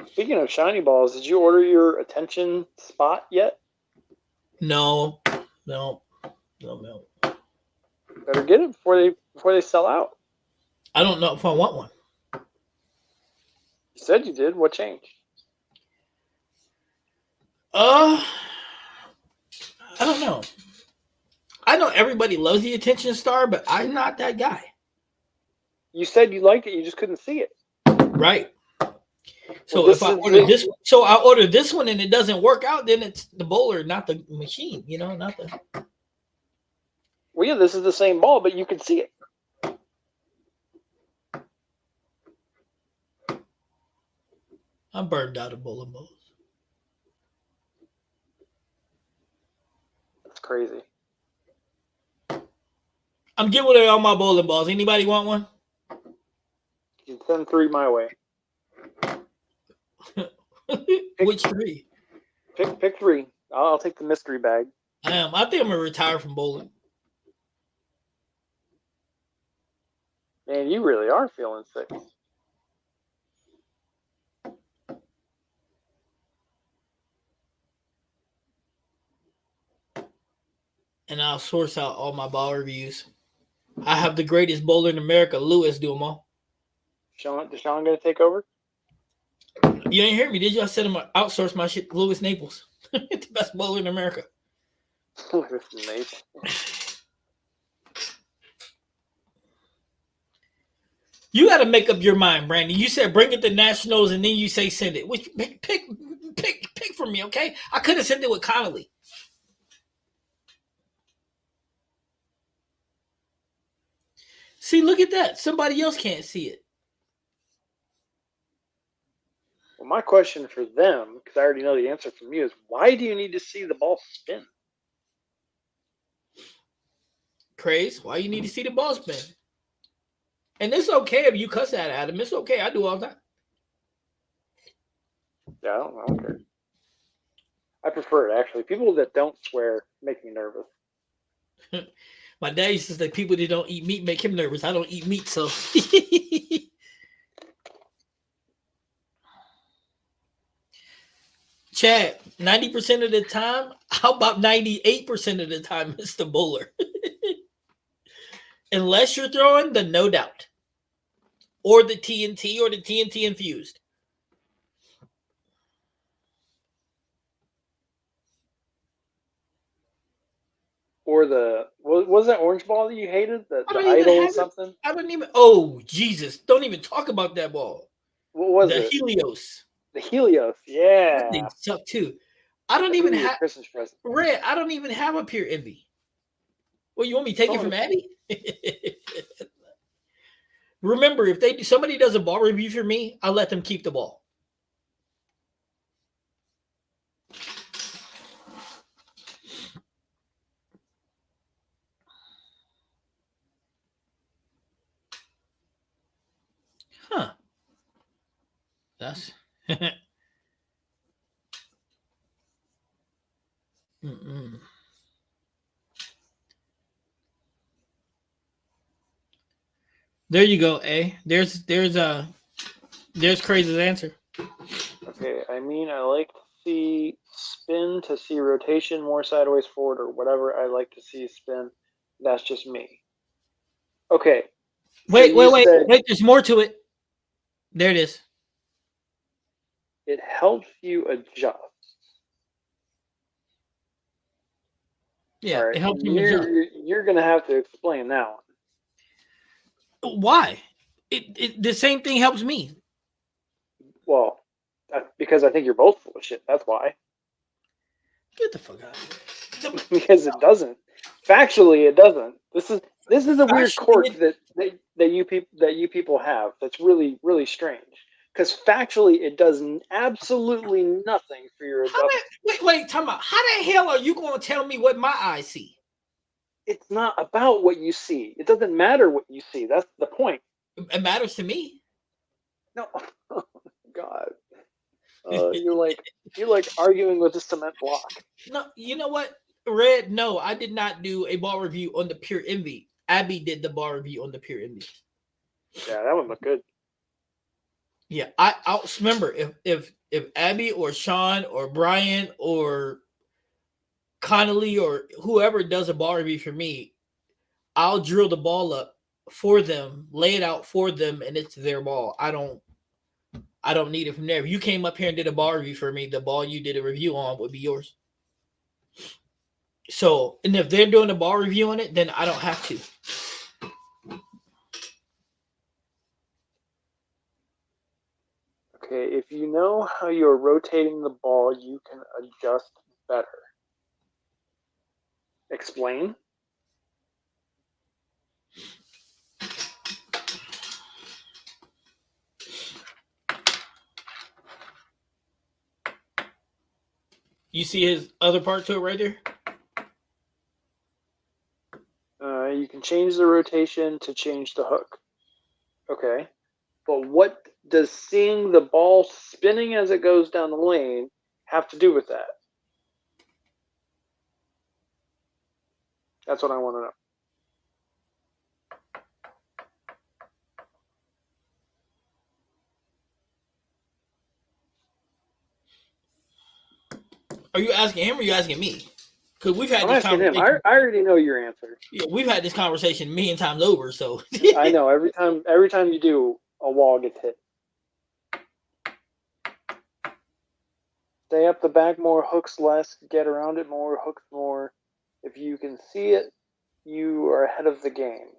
Speaking of shiny balls, did you order your attention spot yet? No. Better get it before they sell out. I don't know if I want one. You said you did. What changed? I don't know. I know everybody loves the attention star, but I'm not that guy. You said you liked it, you just couldn't see it. Right. So well, if I order this, so I order this one and it doesn't work out, then it's the bowler, not the machine. Not the. Well, yeah, this is the same ball, but you can see it. I'm burned out of bowling balls. That's crazy. I'm giving away all my bowling balls. Anybody want one? You can send 3 my way. Which 3? Pick 3. I'll take the mystery bag. I think I'm gonna retire from bowling. Man, you really are feeling sick. And I'll source out all my ball reviews. I have the greatest bowler in America, Lewis, do them all. Deshaun gonna take over? You ain't hear me, did you? I said I'm gonna outsource my shit to Lewis Naples. The best bowler in America. Lewis Naples. You got to make up your mind, Brandon. You said bring it to Nationals, and then you say send it. Which pick for me, okay? I could have sent it with Connolly. See, look at that. Somebody else can't see it. Well, my question for them, because I already know the answer from you, is why do you need to see the ball spin? Praise. Why you need to see the ball spin? And it's okay if you cuss at him. It's okay. I do all that. Yeah, I don't care. I prefer it, actually. People that don't swear make me nervous. My dad used to say people that don't eat meat make him nervous. I don't eat meat, so. Chad, 90% of the time, how about 98% of the time, it's the bowler? Unless you're throwing the no doubt. Or the TNT or the TNT infused. or the was that orange ball that you hated? The I don't even idol have it. something? I don't even. Oh Jesus! Don't even talk about that ball. What was The it? Helios. The Helios. That Yeah. thing sucked too. I don't That could even be your have Christmas present. Red. I don't even have a pure envy. Well, you want me to take it from Abby? Remember, if somebody does a ball review for me, I'll let them keep the ball. Huh. That's Mm-mm. There you go, A. There's Crazy's answer. Okay, I mean, I like to see spin to see rotation more sideways forward or whatever. I like to see spin. That's just me. Okay. So Wait, you wait, wait, said wait. There's more to it. There it is. it helps you adjust. Yeah, All it right, helps him adjust. you're gonna have to explain that one. Why? The same thing helps me. Well, because I think you're both full of shit. That's why. Get the fuck out of here. Because it doesn't. Factually, it doesn't. This is a weird quirk Factually, that you people have. That's really really strange. Because factually, it does absolutely nothing for your adjustment. wait, time out. How the hell are you going to tell me what my eyes see? It's not about what you see. It doesn't matter what you see. That's the point. It matters to me. No, oh, God, you're like arguing with a cement block. No, you know what? Red, no, I did not do a ball review on the Pure Envy. Abby did the ball review on the Pure Envy. Yeah, that one looked good. Yeah, I'll remember if Abby or Sean or Brian or Connolly or whoever does a ball review for me, I'll drill the ball up for them, lay it out for them, and it's their ball. I don't need it from there. If you came up here and did a ball review for me, the ball you did a review on would be yours. So, and if they're doing a ball review on it, then I don't have to. Okay, if you know how you're rotating the ball, you can adjust better. Explain. You see his other part to it right there? You can change the rotation to change the hook. Okay. But what does seeing the ball spinning as it goes down the lane have to do with that? That's what I want to know. Are you asking him or are you asking me? Because we've had I'm this asking him. conversation. I already know your answer. Yeah, we've had this conversation a million times over. So I know every time you do, a wall gets hit. Stay up the back more, hooks less, get around it more, hooks more. If you can see it, you are ahead of the game.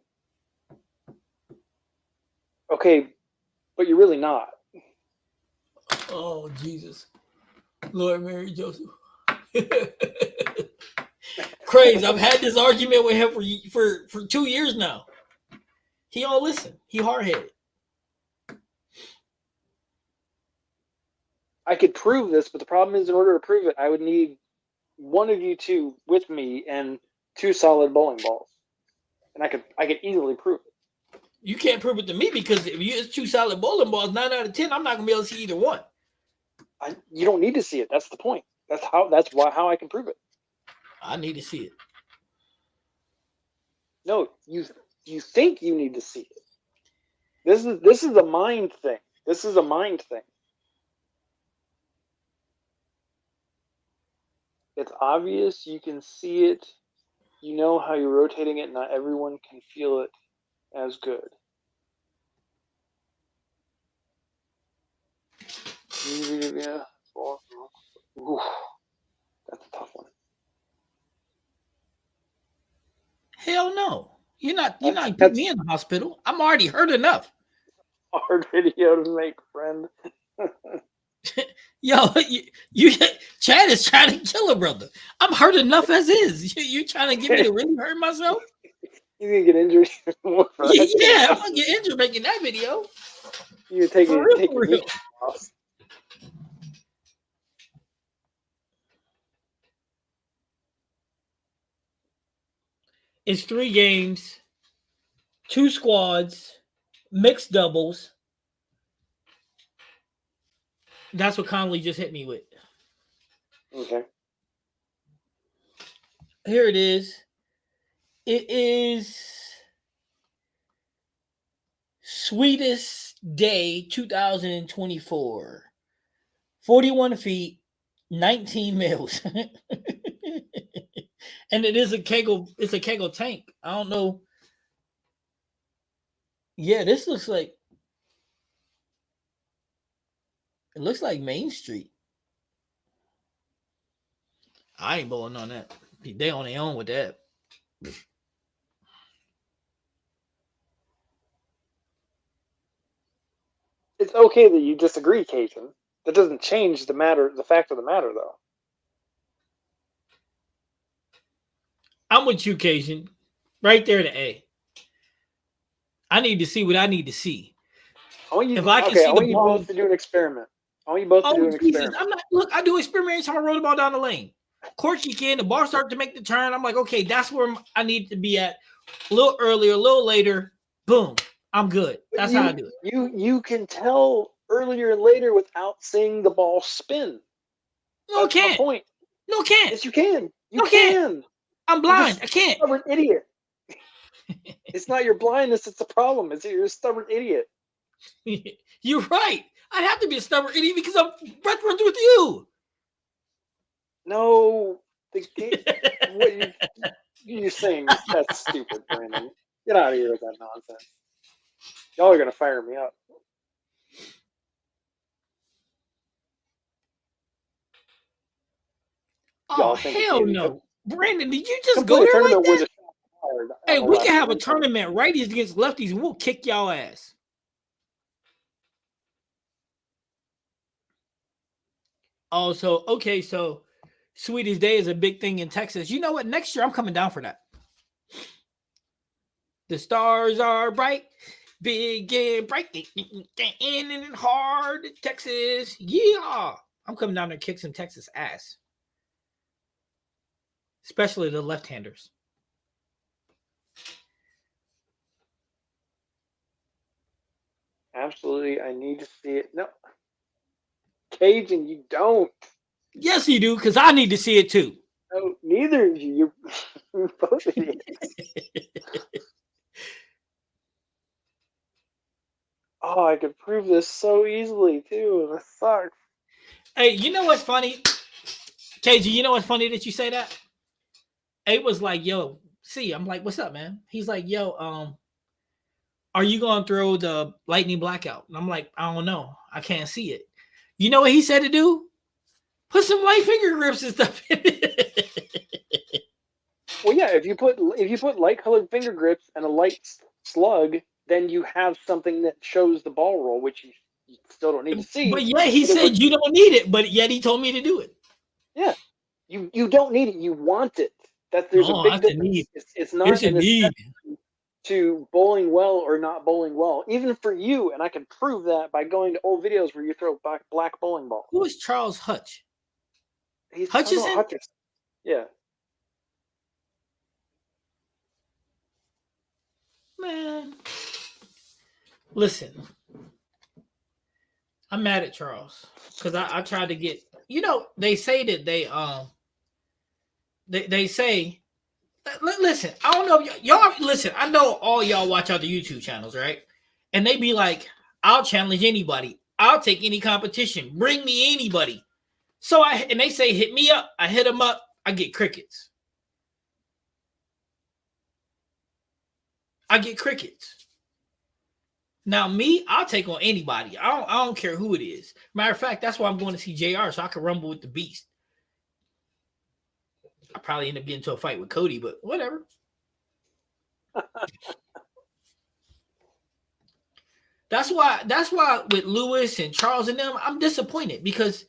Okay, but you're really not. Oh Jesus, Lord Mary Joseph. Crazy. I've had this argument with him for 2 years now. He don't listen. He hard headed. I could prove this, but the problem is, in order to prove it, I would need one of you two with me and two solid bowling balls, and I could easily prove it. You can't prove it to me because if you it's two solid bowling balls, 9 out of 10, I'm not gonna be able to see either one. You don't need to see it. That's the point. That's how I can prove it. I need to see it. No, you think you need to see it. This is a mind thing. This is a mind thing. It's obvious. You can see it. You know how you're rotating it. Not everyone can feel it as good. Yeah. Ooh, that's a tough one. not putting me in the hospital. I'm already hurt enough. Hard video to make, friend. Yo, Chad is trying to kill a brother. I'm hurt enough as is. You trying to get me to really hurt myself? You gonna get injured more for that? Yeah, I'm gonna get injured making that video. You're taking your knee off. It's 3 games, 2 squads, mixed doubles. That's what Connolly just hit me with. Okay. Here it is. It is Sweetest Day 2024. 41 feet, 19 mils. And it is it's a Kegel tank. I don't know. Yeah, this looks like Main Street. I ain't bowling on that. They on their own with that. It's okay that you disagree, Cajun. That doesn't change the fact of the matter, though. I'm with you, Cajun. Right there to A. I need to see what I need to see. I want you both to do an experiment. I want you both to do an experiment. I do experiment every time I roll the ball down the lane. Court kick in, the ball start to make the turn. I'm like, okay, that's where I need to be at. A little earlier, a little later. Boom. I'm good. That's how I do it. You can tell earlier and later without seeing the ball spin. No, I can't. Point. No, I can't. Yes, you can. You can. I'm blind. I can't. Stubborn idiot. It's not your blindness. It's the problem. You're a stubborn idiot. You're right. I'd have to be a stubborn idiot because I'm friends with you. No, what you're saying that's stupid, Brandon. Get out of here with that nonsense. Y'all are gonna fire me up. Oh, hell no. Brandon, did you just go there like that? Hey, we can have a tournament righties against lefties and we'll kick y'all ass. Also, okay, so Sweetest Day is a big thing in Texas. You know what? Next year I'm coming down for that. The stars are bright, big and bright, and hard, Texas. Yeah. I'm coming down to kick some Texas ass. Especially the left-handers. Absolutely. I need to see it. No. Cajun, you don't. Yes, you do, because I need to see it too. No, neither of you. You're both idiots. Oh, I could prove this so easily too. This sucks. Hey, you know what's funny? KG, you know what's funny that you say that? A was like, yo, see, I'm like, what's up, man? He's like, yo, are you going to throw the lightning blackout? And I'm like, I don't know. I can't see it. You know what he said to do? Put some light finger grips and stuff in it. Well, yeah, if you put light colored finger grips and a light slug, then you have something that shows the ball roll, which you still don't need to see. But yeah, he said you don't need it, but yet he told me to do it. Yeah, you don't need it. You want it. There's a big difference. It's not a need to bowling well or not bowling well, even for you. And I can prove that by going to old videos where you throw black bowling ball. Who is Charles Hutch? Hutchison? Yeah. Man, listen, I'm mad at Charles because I tried to get. You know, they say that they say. Listen, I don't know if y'all listen. I know all y'all watch out the YouTube channels, right? And they be like, "I'll challenge anybody. I'll take any competition. Bring me anybody." So and they say, "Hit me up." I hit them up. I get crickets. Now, me, I'll take on anybody. I don't care who it is. Matter of fact, that's why I'm going to see JR so I can rumble with the beast. I probably end up getting into a fight with Cody, but whatever. That's why with Lewis and Charles and them, I'm disappointed because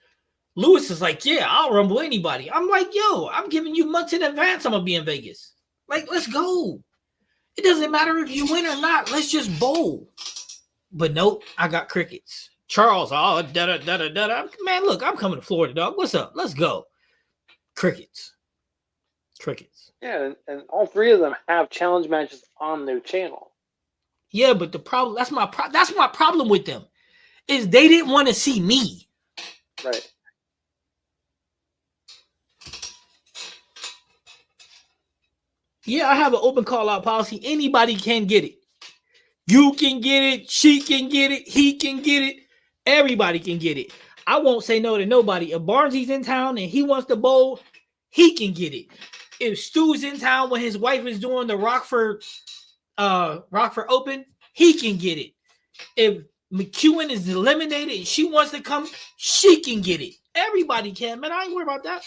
Lewis is like, yeah, I'll rumble anybody. I'm like, yo, I'm giving you months in advance I'm gonna be in Vegas. Like, let's go. It doesn't matter if you win or not. Let's just bowl. But nope, I got crickets. Charles, oh, da-da-da-da-da. Man, look, I'm coming to Florida, dog. What's up? Let's go. Crickets. Yeah, and all three of them have challenge matches on their channel. Yeah, but the problem, that's my problem with them, is they didn't want to see me. Right. Yeah, I have an open call out policy. Anybody can get it. You can get it. She can get it. He can get it. Everybody can get it. I won't say no to nobody. If Barnsley's in town and he wants to bowl, he can get it. If Stu's in town when his wife is doing the Rockford Open, he can get it. If McEwen is eliminated and she wants to come, she can get it. Everybody can, man. I ain't worried about that.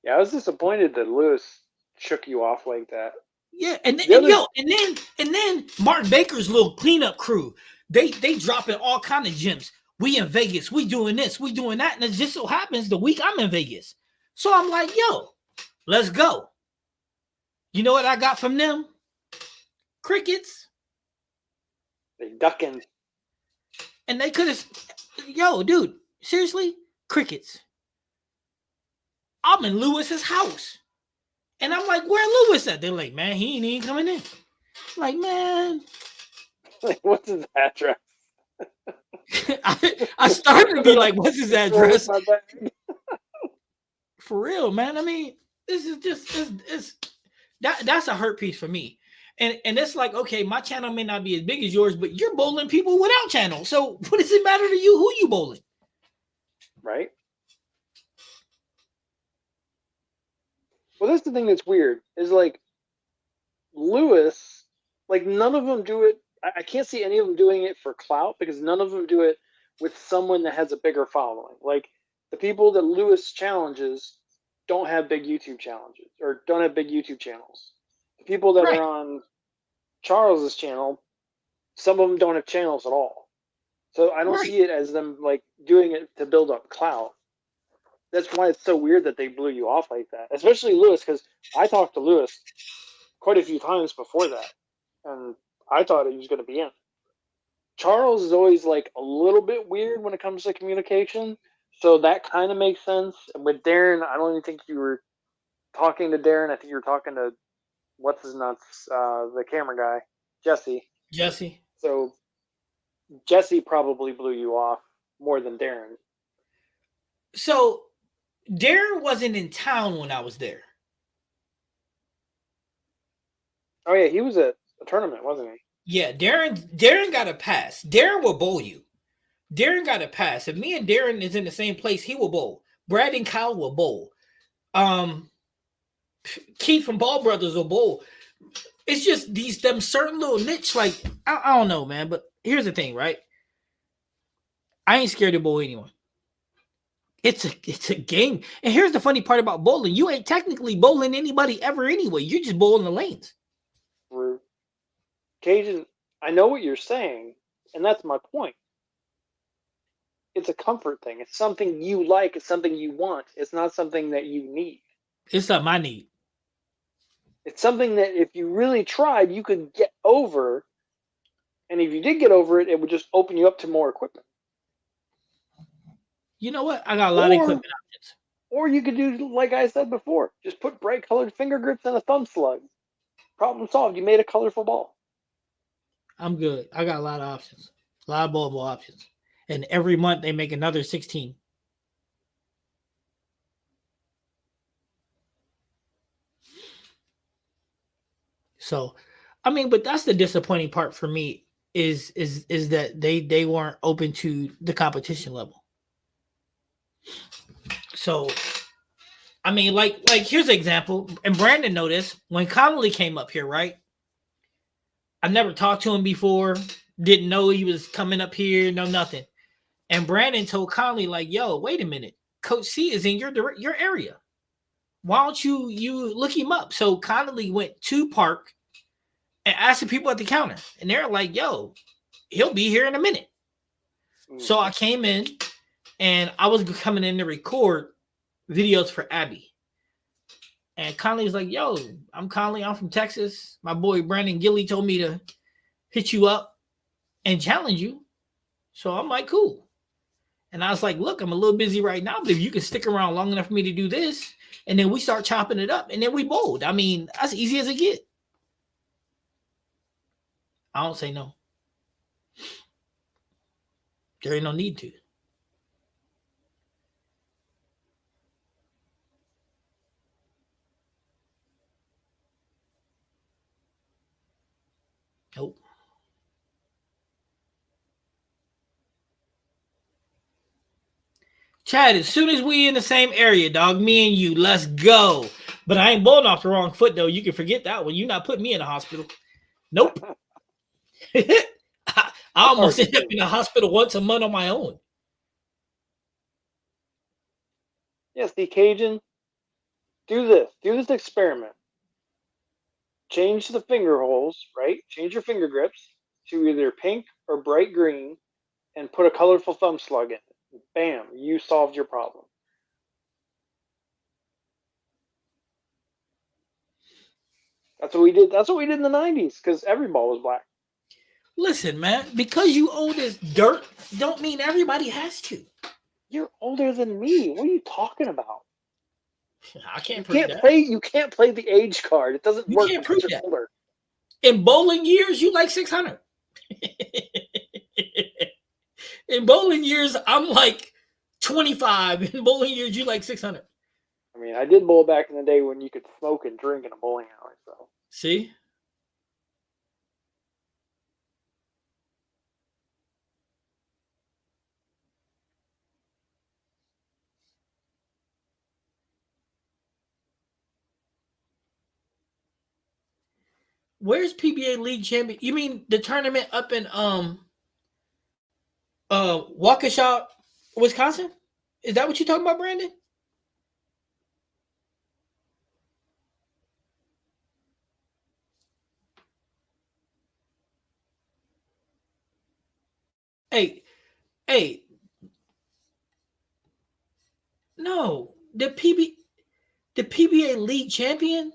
Yeah, I was disappointed that Lewis shook you off like that. Yeah, and then Mark Baker's little cleanup crew, they dropping all kind of gems. We in Vegas, we doing this, we doing that, and it just so happens the week I'm in Vegas. So I'm like, yo, let's go. You know what I got from them? Crickets. They ducking. And they could have, yo, dude, seriously, crickets. I'm in Lewis's house. And I'm like, where Lewis at? They're like, man, he ain't even coming in. I'm like, man. Like, what's his address? I started to be like, what's his address? For real, man. I mean, this is just that's a hurt piece for me. And it's like, okay, my channel may not be as big as yours, but you're bowling people without channel. So what does it matter to you who you bowling? Right. Well, that's the thing that's weird is like Lewis, like none of them do it. I can't see any of them doing it for clout because none of them do it with someone that has a bigger following. Like the people that Lewis challenges don't have big YouTube challenges or don't have big YouTube channels. The people that are on Charles's channel, some of them don't have channels at all. So I don't see it as them like doing it to build up clout. That's why it's so weird that they blew you off like that, especially Lewis, because I talked to Lewis quite a few times before that, and I thought he was going to be in. Charles is always like a little bit weird when it comes to communication, so that kind of makes sense. And with Darren, I don't even think you were talking to Darren. I think you were talking to what's his nuts, the camera guy, Jesse. So Jesse probably blew you off more than Darren. So Darren wasn't in town when I was there. Oh yeah, he was at a tournament, wasn't he? Yeah, Darren got a pass. Darren will bowl you. Darren got a pass. If me and Darren is in the same place, he will bowl. Brad and Kyle will bowl. Keith from Ball Brothers will bowl. It's just them certain little niche, like I don't know, man. But here's the thing, right? I ain't scared to bowl anyone. It's a game. And here's the funny part about bowling. You ain't technically bowling anybody ever anyway. You're just bowling the lanes. Cajun, I know what you're saying, and that's my point. It's a comfort thing. It's something you like. It's something you want. It's not something that you need. It's something I need. It's something that if you really tried, you could get over. And if you did get over it, it would just open you up to more equipment. You know what? I got a lot of equipment options. Or you could do like I said before. Just put bright colored finger grips and a thumb slug. Problem solved. You made a colorful ball. I'm good. I got a lot of options. A lot of bowlable options. And every month they make another 16. So, I mean, but that's the disappointing part for me is that they weren't open to the competition level. So, I mean, like here's an example, and Brandon noticed when Connolly came up here, right? I never talked to him before, didn't know he was coming up here, no nothing. And Brandon told Connolly, like, yo, wait a minute, Coach C is in your area. Why don't you look him up? So Connolly went to Park and asked the people at the counter, and they're like, "Yo, he'll be here in a minute." So I came in, and I was coming in to record videos for Abby. And Connolly was like, "Yo, I'm Connolly. I'm from Texas. My boy Brandon Gilly told me to hit you up and challenge you." So I'm like, "Cool." And I was like, "Look, I'm a little busy right now, but if you can stick around long enough for me to do this, and then we start chopping it up, and then we bowled. I mean, that's easy as it get." I don't say no. There ain't no need to. Nope. Chad, as soon as we in the same area, dog, me and you, let's go. But I ain't bowling off the wrong foot, though. You can forget that one. You're not putting me in the hospital. Nope. I almost end up in the hospital once a month on my own. Yes, the Cajun, do this experiment. Change the finger holes, right? Change your finger grips to either pink or bright green and put a colorful thumb slug in it. Bam, you solved your problem. That's what we did. That's what we did in the 90s because every ball was black. Listen, man, because you own this dirt, don't mean everybody has to. You're older than me. What are you talking about? I can't You prove can't that. play. You can't play the age card. It doesn't You work can't because prove you're that. older. In bowling years, you like 600. In bowling years, I'm like 25. In bowling years, you like 600. I mean, I did bowl back in the day when you could smoke and drink in a bowling alley. So See? Where's PBA League champion? You mean the tournament up in Waukesha, Wisconsin? Is that what you're talking about, Brandon? Hey, hey, no, the PBA League champion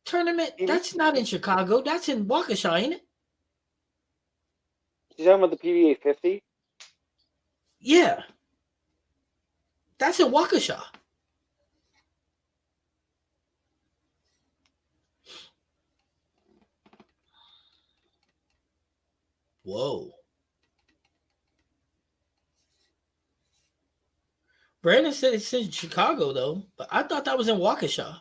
tournament. That's not in Chicago. That's in Waukesha, ain't it? you talking about the PBA 50? Yeah, that's in Waukesha. Whoa. Brandon said it's in Chicago though, but I thought that was in Waukesha.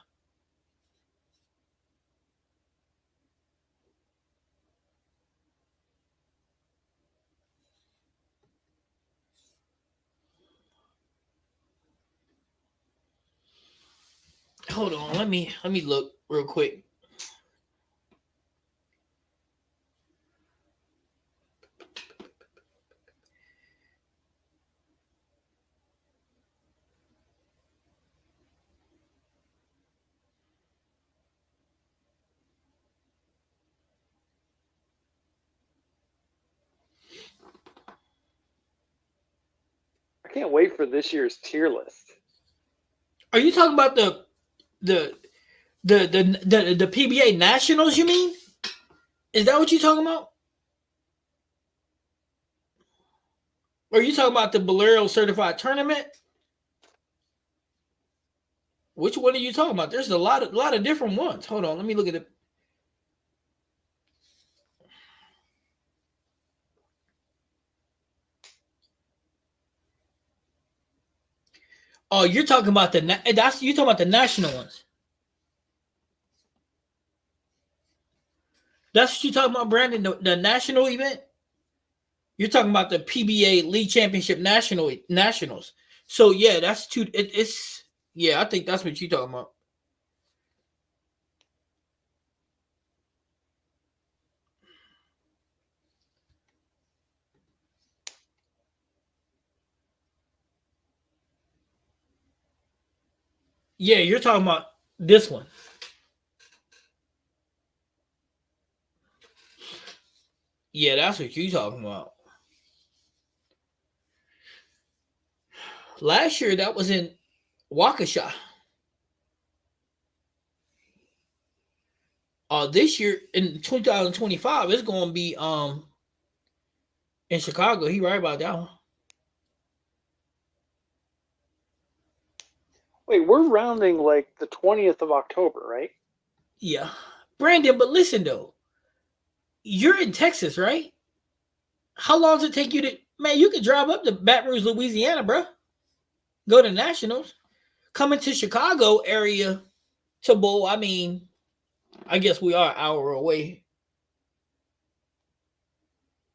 Hold on, let me look real quick. I can't wait for this year's tier list. Are you talking about the the PBA Nationals? You mean? Is that what you're talking about? Or are you talking about the Bolero Certified Tournament? Which one are you talking about? There's a lot of different ones. Hold on, let me look at it. Oh, you're talking about you're talking about the national ones. That's what you're talking about, Brandon. The national event. You're talking about the PBA League Championship Nationals. So yeah, that's two. It's yeah. I think that's what you're talking about. Yeah, you're talking about This one. Yeah, that's what you talking about. Last year, that was in Waukesha. This year in 2025, it's going to be in Chicago. He right about that one. Wait, we're rounding like the 20th of October, right? Yeah, Brandon. But listen though, you're in Texas, right? How long does it take you to? Man, you can drive up to Baton Rouge, Louisiana, bro. Go to Nationals. Coming to Chicago area to bowl. I mean, I guess we are an hour away.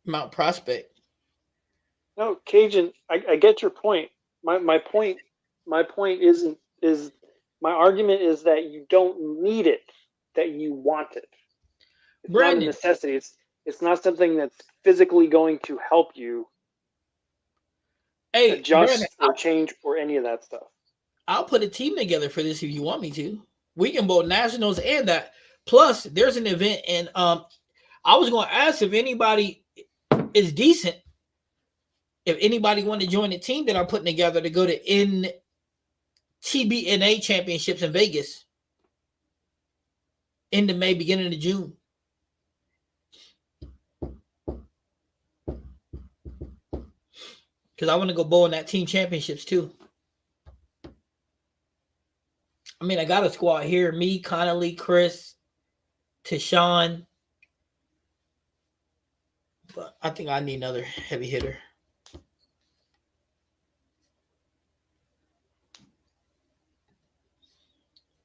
Mount Prospect. No, Cajun, I get your point. My point isn't is my argument is that you don't need it, that you want it. It's Brandon, not a necessity. It's not something that's physically going to help you adjust Brandon, or change or any of that stuff. I'll put a team together for this if you want me to. We can bowl Nationals and that. Plus, there's an event, and I was going to ask if anybody is decent. If anybody want to join the team that I'm putting together to go to TBNA championships in Vegas, end of May, beginning of June. Because I want to go bowl in that team championships too. I mean, I got a squad here. Me, Connolly, Chris, Tashawn. But I think I need another heavy hitter.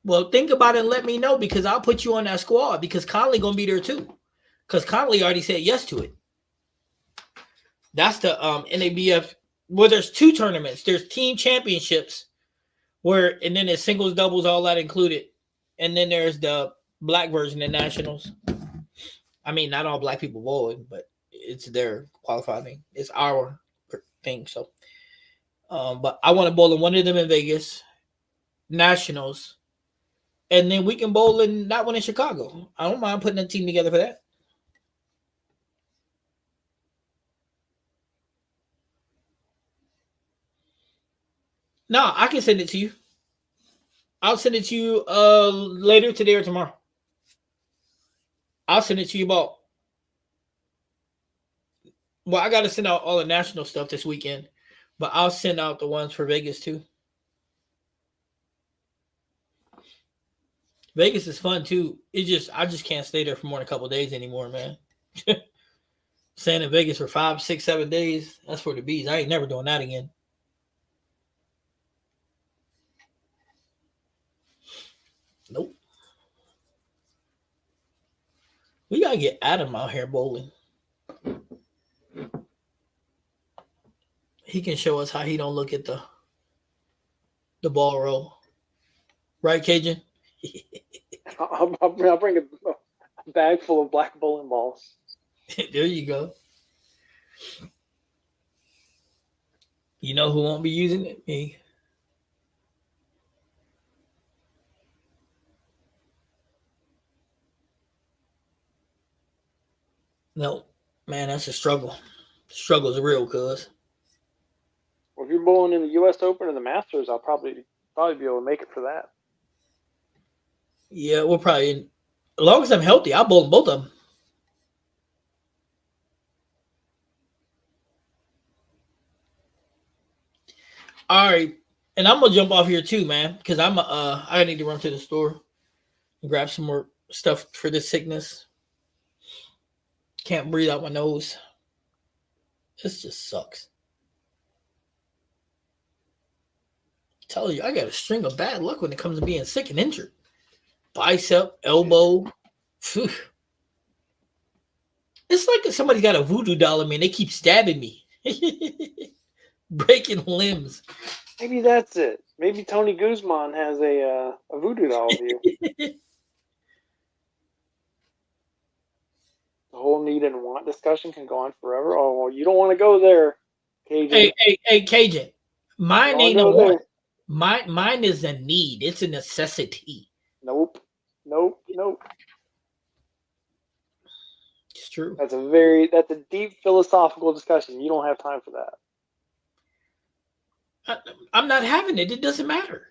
Well, think about it and let me know, because I'll put you on that squad, because Connolly going to be there too. Because Connolly already said yes to it. That's the NABF. Well, there's two tournaments. There's team championships, and then there's singles, doubles, all that included. And then there's the black version of Nationals. I mean, not all black people bowling, but it's their qualifying. It's our thing. So, but I want to bowl in one of them in Vegas, Nationals, and then we can bowl in that one in Chicago. I don't mind putting a team together for that. No, I can send it to you. I'll send it to you later today or tomorrow. I'll send it to you about. Well, I got to send out all the national stuff this weekend, but I'll send out the ones for Vegas too. Vegas is fun too. I just can't stay there for more than a couple of days anymore, man. Staying in Vegas for 5, 6, 7 days, that's for the bees. I ain't never doing that again. Nope. We gotta get Adam out here bowling. He can show us how he don't look at the ball roll. Right, Cajun? I'll bring a bag full of black bowling balls. There you go. You know who won't be using it? Me. No, man, that's a struggle. Struggle's real, cuz. Well, if you're bowling in the U.S. Open or the Masters, I'll probably be able to make it for that. Yeah, we'll probably. As long as I'm healthy, I'll bowl both of them. All right, and I'm gonna jump off here too, man, because I need to run to the store and grab some more stuff for this sickness. Can't breathe out my nose. This just sucks. I tell you, I got a string of bad luck when it comes to being sick and injured. Bicep, elbow. Phew. It's like somebody's got a voodoo doll in me and they keep stabbing me. Breaking limbs. Maybe that's it. Maybe Tony Guzman has a voodoo doll of you. The whole need and want discussion can go on forever. Oh, well, you don't want to go there, Cajun. Hey, Cajun. Mine ain't a want. Mine is a need. It's a necessity. Nope. It's true. That's a deep philosophical discussion. You don't have time for that. I'm not having it. It doesn't matter.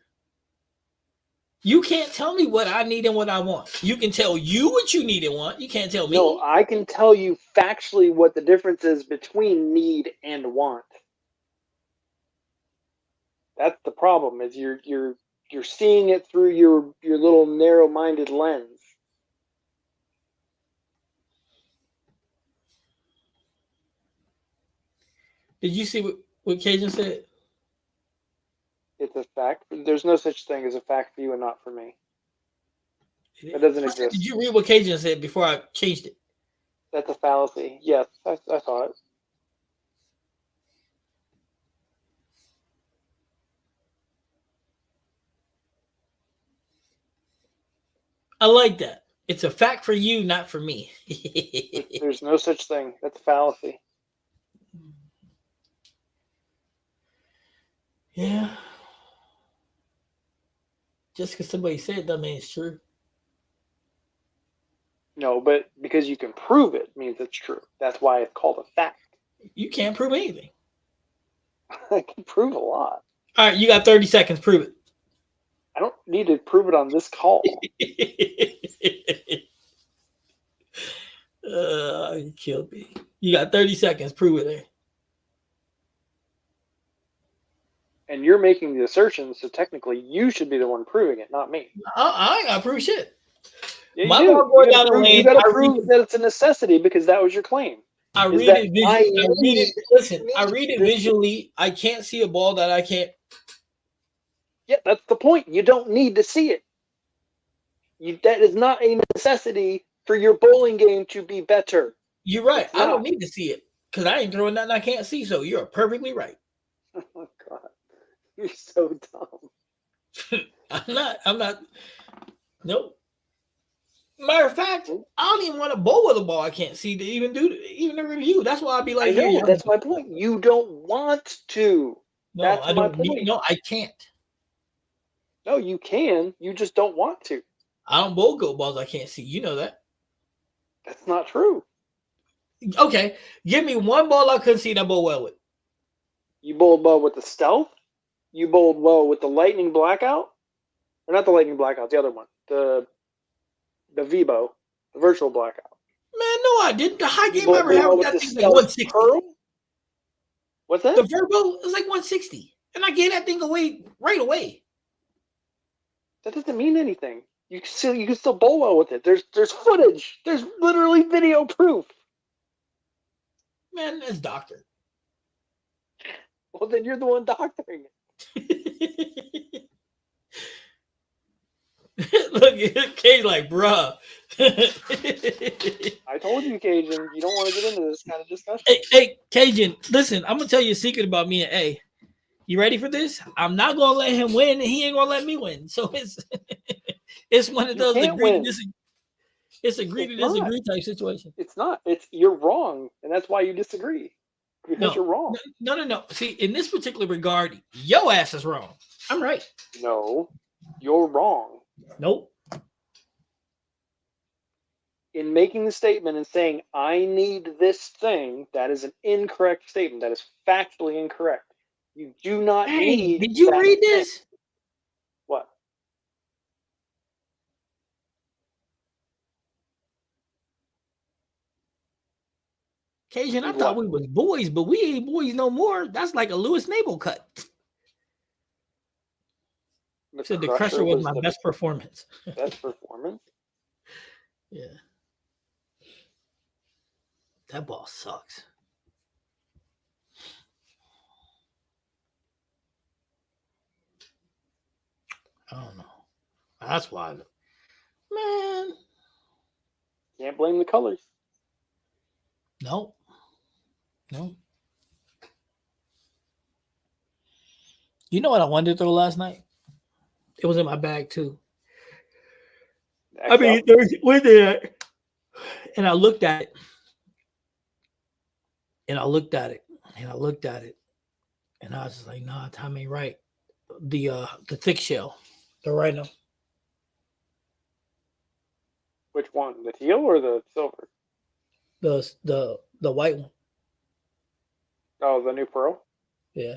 You can't tell me what I need and what I want. You can tell you what you need and want. You can't tell me. No, I can tell you factually what the difference is between need and want. That's the problem. Is you're seeing it through your little narrow-minded lens. Did you see what Cajun said? It's a fact. There's no such thing as a fact for you and not for me. That doesn't exist. Did you read what Cajun said before I changed it? That's a fallacy. Yes, I saw it. I like that. It's a fact for you, not for me. There's no such thing. That's a fallacy. Yeah. Just because somebody said it doesn't mean it's true. No, but because you can prove it means it's true. That's why it's called a fact. You can't prove anything. I can prove a lot. All right, you got 30 seconds. Prove it. I don't need to prove it on this call. You killed me. You got 30 seconds. Prove it there. And you're making the assertion, so technically you should be the one proving it, not me. I ain't got to prove shit. Yeah, My you ball going down the prove, lane. you got to prove that it's a necessity because that was your claim. I read it. Listen, I read it visually. I can't see a ball that I can't. Yeah, that's the point. You don't need to see it. That is not a necessity for your bowling game to be better. You're right. I don't need to see it because I ain't throwing nothing I can't see. So you're perfectly right. Oh my God, you're so dumb. I'm not. Nope. Matter of fact, I don't even want to bowl with a ball I can't see to even do a review. That's why I'd be like, I know, that's my point. You don't want to. No, that's I don't. No, I can't. No, you can. You just don't want to. I don't bowl go balls I can't see. You know that. That's not true. Okay, give me one ball I couldn't see that I bowl well with. You bowled well with the stealth. You bowled well with the lightning blackout, or not the lightning blackout, the other one, the VBO, the virtual blackout. Man, no, I didn't. The high game I ever had with that thing like 160. Pearl? What's that? The Verbo is like 160, and I gave that thing away right away. That doesn't mean anything. You can still bowl well with it. There's footage. There's literally video proof. Man, that's doctored. Well, then you're the one doctoring it. Look, Cage like, bruh. I told you, Cajun, you don't want to get into this kind of discussion. Hey, Cajun, listen, I'm gonna tell you a secret about me and A. You ready for this? I'm not gonna let him win, and he ain't gonna let me win. So it's one of those agree to disagree. It's agree to disagree type situation. It's not. You're wrong, and that's why you disagree. Because you're wrong. No. See, in this particular regard, your ass is wrong. I'm right. No, you're wrong. Nope. In making the statement and saying, I need this thing, that is an incorrect statement. That is factually incorrect. You do not need. Did you read this? What? Cajun, I thought we was boys, but we ain't boys no more. That's like a Lewis Nabel cut. Said the Crusher was my best performance. Best performance? Yeah. That ball sucks. I don't know. That's why. Man. Can't blame the colors. No. You know what I wanted to throw last night? It was in my bag too. I mean, with it, and I looked at it, and I was just like, nah, time ain't right. The thick shell, the Rhino. Which one? The teal or the silver? The white one. Oh, the new pearl? Yeah.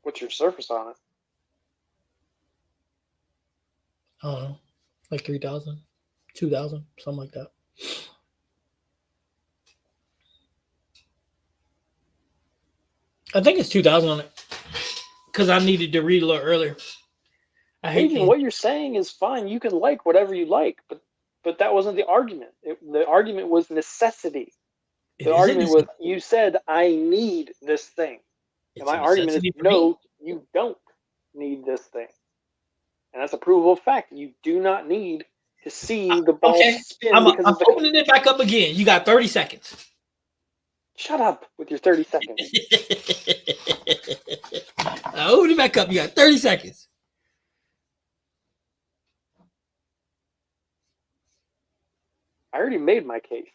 What's your surface on it? I don't know. Like 3,000, 2,000, something like that. I think it's 2,000 on it. Because I needed to read a little earlier. I hate Agent, what you're saying is fine. You can like whatever you like, but that wasn't the argument. The argument was necessity. The argument was you said I need this thing, and my argument is no, you don't need this thing, and that's a provable fact. You do not need to see the ball spin I'm because it's opening it back up again. You got 30 seconds. Shut up with your 30 seconds. I open it back up. You got 30 seconds. I already made my case.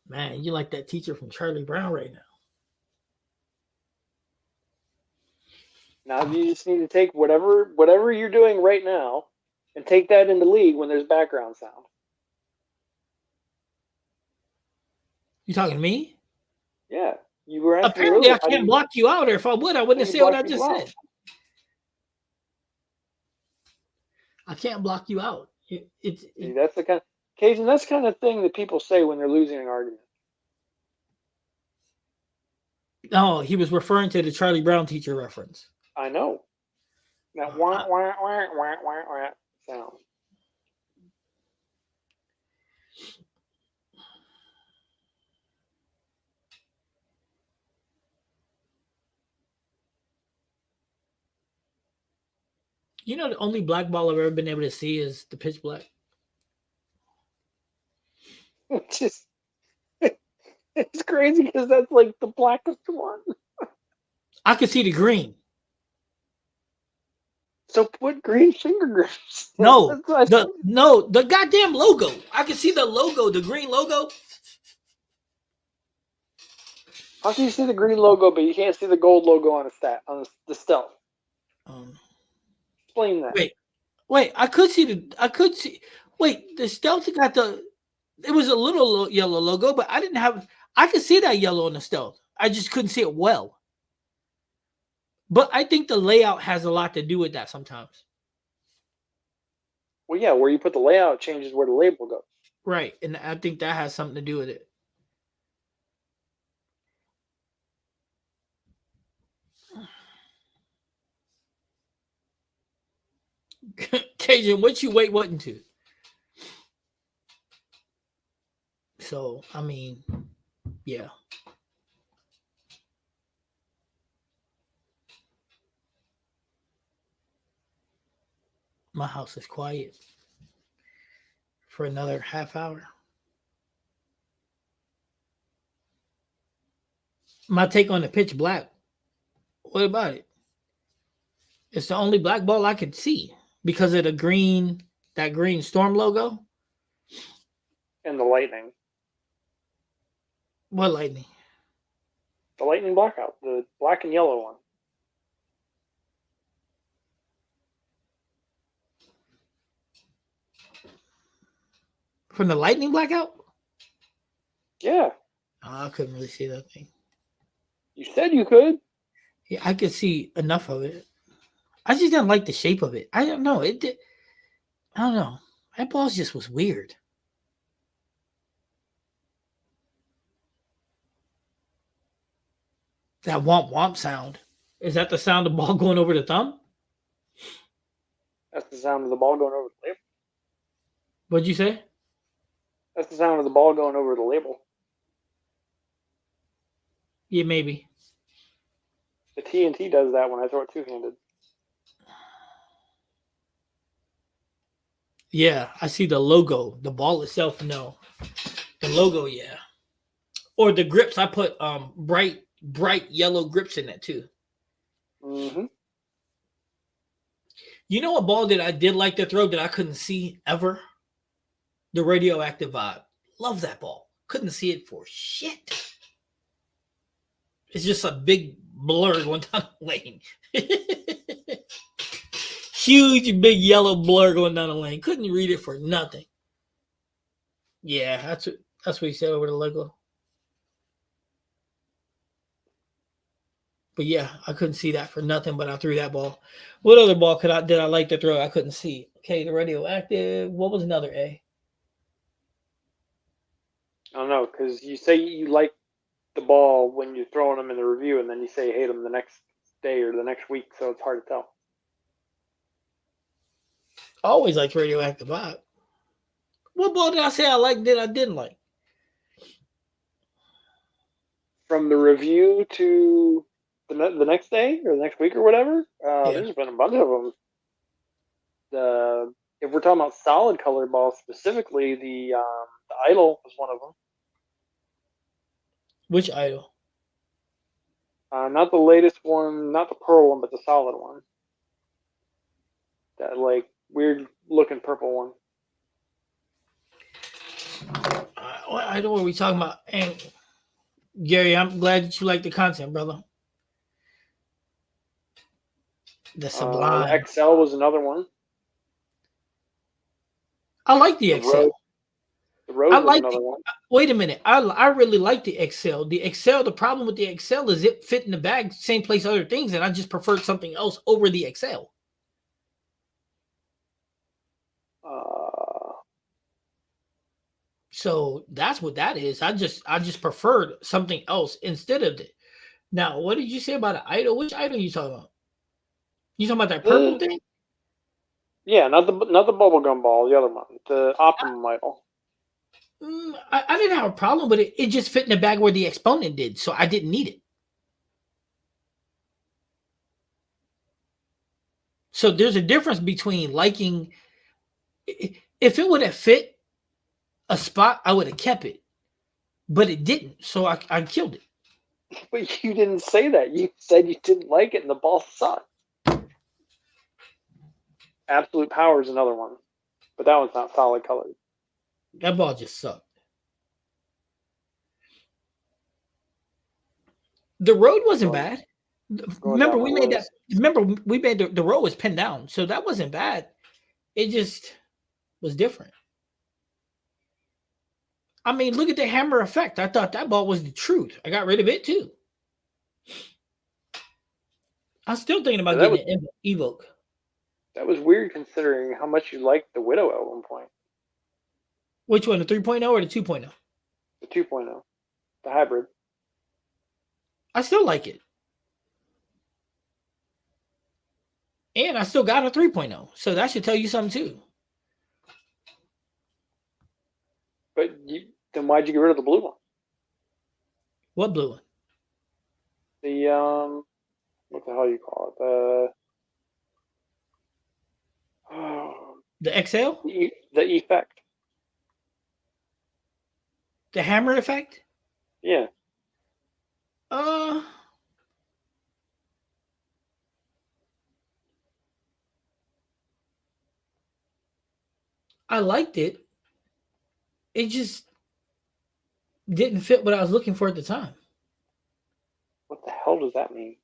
Man, you like that teacher from Charlie Brown right now. Now you just need to take whatever you're doing right now and take that into league when there's background sound. You talking to me? Yeah. You were asking apparently earlier, I can't block you out, or if I would, I wouldn't have said what I just said. I can't block you out. That's the kind of Cajun, that's the kind of thing that people say when they're losing an argument. No, he was referring to the Charlie Brown teacher reference. I know. That wah, wah, wah, wah, wah, wah sound. You know, the only black ball I've ever been able to see is the pitch black. It's crazy because that's like the blackest one. I could see the green. So put green finger grips. No, the goddamn logo. I can see the logo, the green logo. How can you see the green logo, but you can't see the gold logo on the stealth? Explain that. Wait. I could see. Wait, the stealth got the. It was a little yellow logo, but I didn't have. I could see that yellow in the stealth. I just couldn't see it well. But I think the layout has a lot to do with that sometimes. Well, yeah, where you put the layout changes where the label goes. Right, and I think that has something to do with it. Cajun, what you waiting to? So, I mean, yeah. My house is quiet for another half hour. My take on the pitch black. What about it? It's the only black ball I could see because of that green storm logo. And the lightning. What lightning? The lightning blackout. The black and yellow one. From the lightning blackout? Yeah. Oh, I couldn't really see that thing. You said you could. Yeah, I could see enough of it. I just didn't like the shape of it. I don't know. I don't know. That ball just was weird. That womp womp sound. Is that the sound of the ball going over the thumb? That's the sound of the ball going over the label. What'd you say? That's the sound of the ball going over the label. Yeah, maybe. The TNT does that when I throw it two-handed. Yeah, I see the logo. The ball itself, no. The logo, yeah. Or the grips. I put bright yellow grips in that too. Mm-hmm. You know a ball that I did like to throw that I couldn't see ever? The radioactive vibe. Love that ball. Couldn't see it for shit. It's just a big blur going down the lane. Huge, big yellow blur going down the lane. Couldn't read it for nothing. Yeah, that's what he said over the logo. But yeah, I couldn't see that for nothing. But I threw that ball. What other ball did I like to throw? I couldn't see. Okay, the radioactive. What was another A? I don't know, because you say you like the ball when you're throwing them in the review, and then you say you hate them the next day or the next week, so it's hard to tell. I always liked radioactive vibe. What ball did I say I liked that I didn't like? From the review to the next day or the next week or whatever, Yeah. there's been a bunch of them. If we're talking about solid colored balls specifically, the Idol was one of them. Which Idol? Not the latest one, not the pearl one, but the solid one. That like weird looking purple one. What Idol are we talking about? And Gary, I'm glad that you like the content, brother. The Sublime. The XL was another one. I like the XL. The Rose was another one. Wait a minute. I really like the XL. The XL, the problem with the XL is it fit in the bag, same place other things, and I just preferred something else over the XL. So that's what that is. I just preferred something else instead of it. Now, what did you say about an Idol? Which Idol are you talking about? You talking about that purple thing? Yeah, not the bubblegum ball, the other one, the Optimum Idol. I didn't have a problem with it. It just fit in the bag where the Exponent did, so I didn't need it. So there's a difference between liking. If it would have fit a spot, I would have kept it, but it didn't, so I killed it. But you didn't say that. You said you didn't like it, and the ball sucked. Absolute Power is another one, but that one's not solid colored. That ball just sucked. The road wasn't bad. Remember, we made that. Remember, we made the road was pinned down, so that wasn't bad. It just was different. I mean, look at the hammer effect. I thought that ball was the truth. I got rid of it too. I'm still thinking about getting an Evoke. That was weird considering how much you liked the Widow at one point. Which one, the 3.0 or the 2.0? The 2.0, the hybrid. I still like it. And I still got a 3.0. So that should tell you something too. But then why'd you get rid of the blue one? What blue one? The what the hell you call it? The XL? The effect. The hammer effect? Yeah. I liked it. It just didn't fit what I was looking for at the time. What the hell does that mean?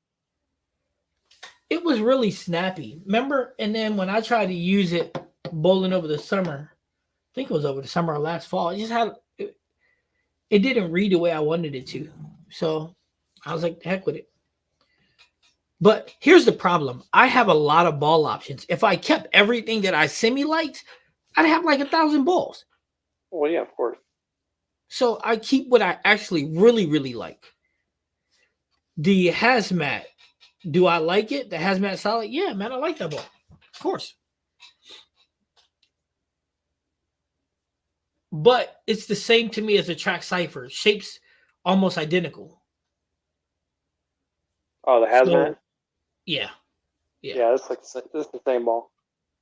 It was really snappy. Remember? And then when I tried to use it bowling over the summer, I think it was over the summer or last fall, it just had it didn't read the way I wanted it to. So I was like, the heck with it. But here's the problem. I have a lot of ball options. If I kept everything that I semi-liked, I'd have like 1,000 balls. Well, yeah, of course. So I keep what I actually really, really like. The hazmat. Do I like it? The hazmat solid? Yeah, man, I like that ball. Of course. But it's the same to me as the track cipher. Shapes almost identical. Oh, the hazmat? So, yeah. Yeah, it's the same ball.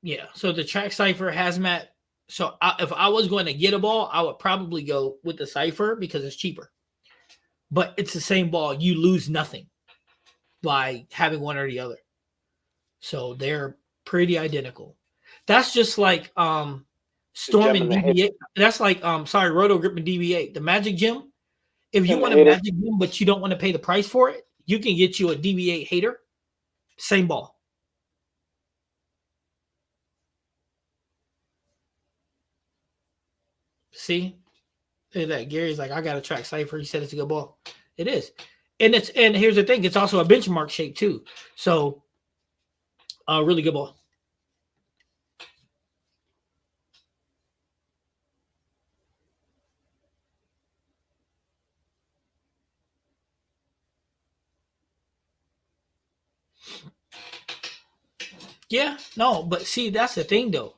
Yeah. So the track cipher hazmat. So if I was going to get a ball, I would probably go with the cipher because it's cheaper. But it's the same ball. You lose nothing by having one or the other. So they're pretty identical. That's just like Storm and DB8. That's like Roto Grip and DB8. The Magic Gem If you And the want a hater? Magic Gym, but you don't want to pay the price for it, you can get you a DV8 hater. Same ball. See? Look at that. Gary's like, I got a track cipher. He said it's a good ball. It is. And here's the thing, it's also a benchmark shape too. So a really good ball. Yeah, no, but see, that's the thing though.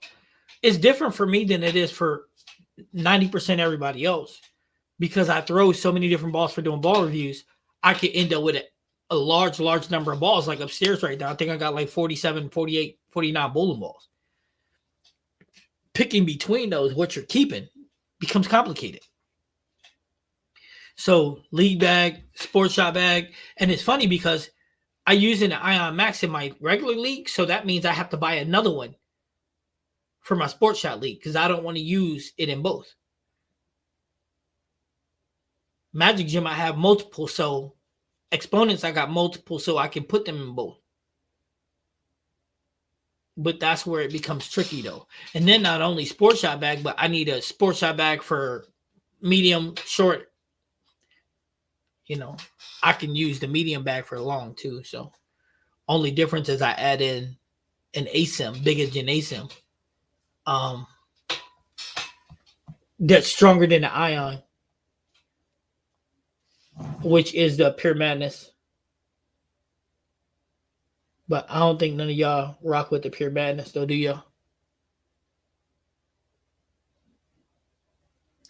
It's different for me than it is for 90% everybody else. Because I throw so many different balls for doing ball reviews, I could end up with a large number of balls. Like upstairs right now, I think I got like 47, 48, 49 bowling balls. Picking between those, what you're keeping, becomes complicated. So league bag, sports shop bag, and it's funny because I use an Ion Max in my regular league, so that means I have to buy another one for my sports shop league because I don't want to use it in both. Magic Gym, I have multiple, so exponents, I got multiple, so I can put them in both. But that's where it becomes tricky, though. And then not only sports shop bag, but I need a sports shop bag for medium, short. You know, I can use the medium bag for long, too. So only difference is I add in an ASIM, big engine ASIM. That's stronger than the Ion, which is the Pure Madness. But I don't think none of y'all rock with the Pure Madness, though, do y'all?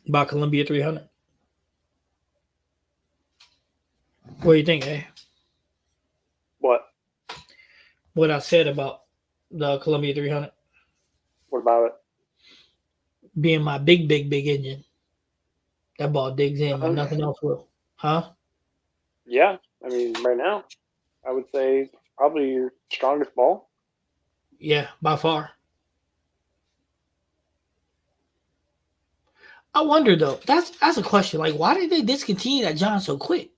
About Columbia 300. What do you think, eh? What? What I said about the Columbia 300 What about it? being my big engine. That ball digs in when nothing else will. Huh? Yeah. I mean, right now, I would say it's probably your strongest ball. Yeah, by far. I wonder though. That's a question. Like, why did they discontinue that John so quick?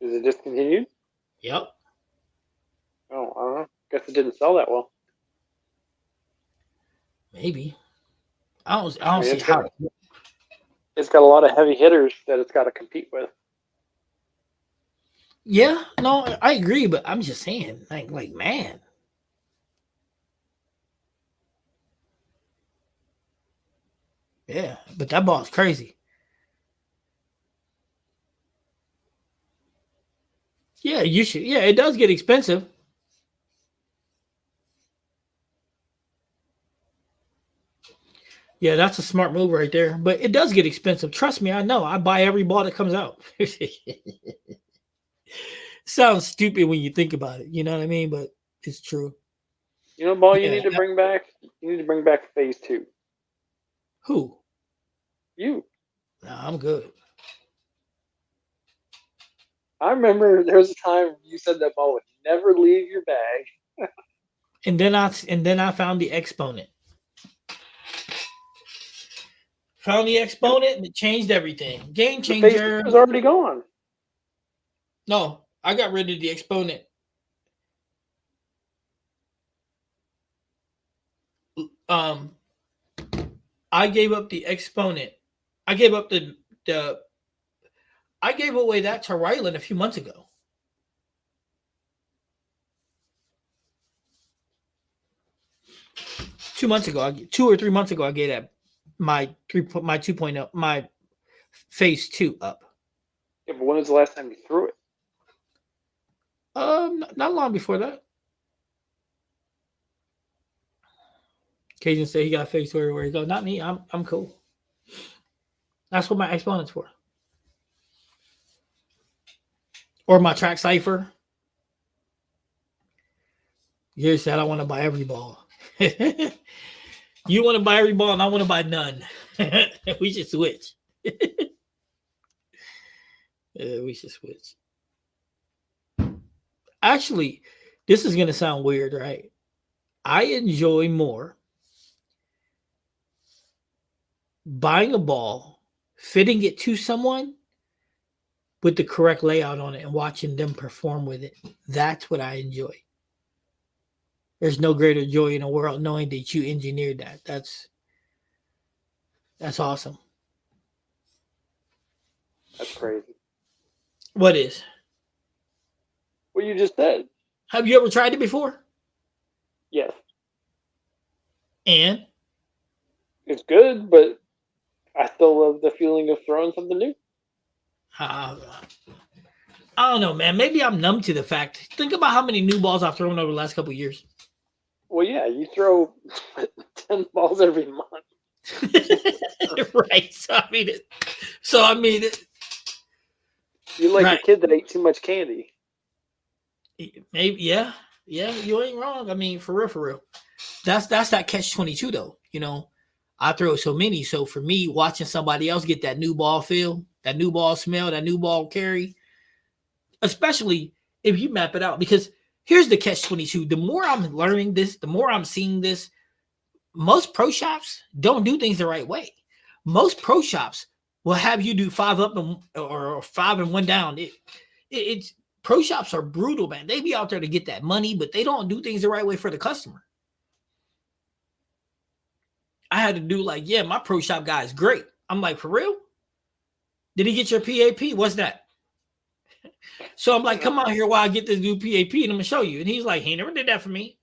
Is it discontinued? Yep. Oh, I don't know. Guess it didn't sell that well. Maybe. I don't see how. It's got a lot of heavy hitters that it's got to compete with. Yeah, no, I agree, but I'm just saying, like man. Yeah, but that ball's crazy. Yeah, you should. Yeah, it does get expensive. Yeah, that's a smart move right there. But it does get expensive. Trust me, I know. I buy every ball that comes out. Sounds stupid when you think about it. You know what I mean? But it's true. You know, ball you Yeah. need to bring back. You need to bring back phase 2. Who? You. Nah, I'm good. I remember there was a time you said that ball would never leave your bag. And then I found the exponent. Found the exponent and it changed everything. Game The phase 2 changer. was already gone. No, I got rid of the exponent. I gave up the exponent. I gave up I gave away that to Ryland a few months ago. Two or 3 months ago, I gave that my 2.0, my phase 2 up. Yeah, but when was the last time you threw it? Not long before that. Cajun said he got phase 2 everywhere he goes. Not me. I'm cool. That's what my exponent's for. Or my track cipher. You said I want to buy every ball. You want to buy every ball and I want to buy none. We should switch. We should switch. Actually, this is going to sound weird, right? I enjoy more buying a ball fitting it to someone with the correct layout on it and watching them perform with it. That's what I enjoy. There's no greater joy in the world knowing that you engineered that. That's awesome. That's crazy. What is? What you just said. Have you ever tried it before? Yes. And? It's good, but I still love the feeling of throwing something new. I don't know, man. Maybe I'm numb to the fact. Think about how many new balls I've thrown over the last couple of years. Well, yeah, you throw 10 balls every month. Right. So I mean, you're like right. a kid that ate too much candy. Maybe, yeah, you ain't wrong. I mean, for real. That's that catch-22 though. You know, I throw so many. So for me, watching somebody else get that new ball feel, that new ball smell, that new ball carry, especially if you map it out, because here's the catch-22. The more I'm learning this, the more I'm seeing this. Most pro shops don't do things the right way. Most pro shops will have you do 5 up or 5 and 1 down. It's pro shops are brutal, man. They be out there to get that money, but they don't do things the right way for the customer. I had to do like, yeah, my pro shop guy is great. I'm like, for real? Did he get your PAP? What's that? So I'm like, come out here while I get this new PAP and I'm gonna show you. And he's like, he never did that for me.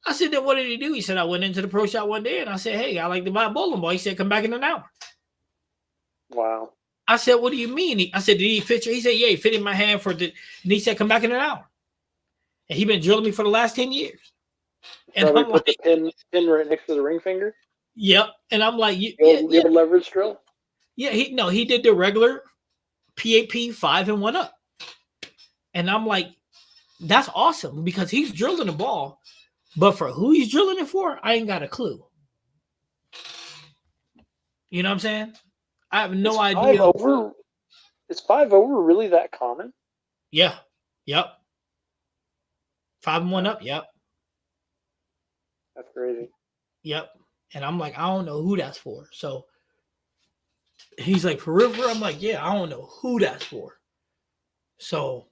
I said, then what did he do? He said, I went into the pro shop one day and I said, hey, I like to buy a bowling ball. He said, come back in an hour. Wow. I said, what do you mean? I said, did he fit you? He said, yeah, he fit in my hand and he said, come back in an hour. And he been drilling me for the last 10 years. And probably I'm put like, the pin right next to the ring finger. Yep. And I'm like, the old leverage drill. Yeah, he did the regular PAP 5 and 1 up. And I'm like, that's awesome because he's drilling the ball. But for who he's drilling it for, I ain't got a clue. You know what I'm saying? I have no idea. 5 over? Is 5 over really that common? Yeah. Yep. 5 and 1 up. Yep. That's crazy. Yep. And I'm like, I don't know who that's for. So he's like, for real? I'm like, yeah, I don't know who that's for. So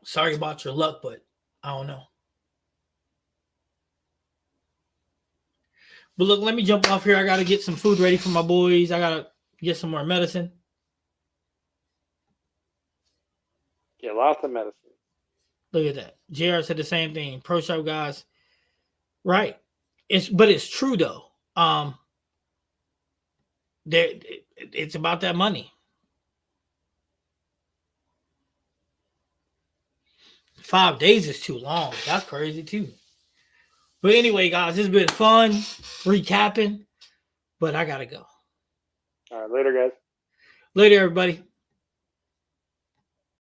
sorry about your luck, but I don't know. But look, let me jump off here. I got to get some food ready for my boys. I got to get some more medicine. Yeah, lots of medicine. Look at that. JR said the same thing. Pro shop guys. Right. But it's true though. It's about that money. 5 days is too long. That's crazy too. But anyway, guys, it's been fun recapping, but I gotta go. All right, later, guys. Later, everybody.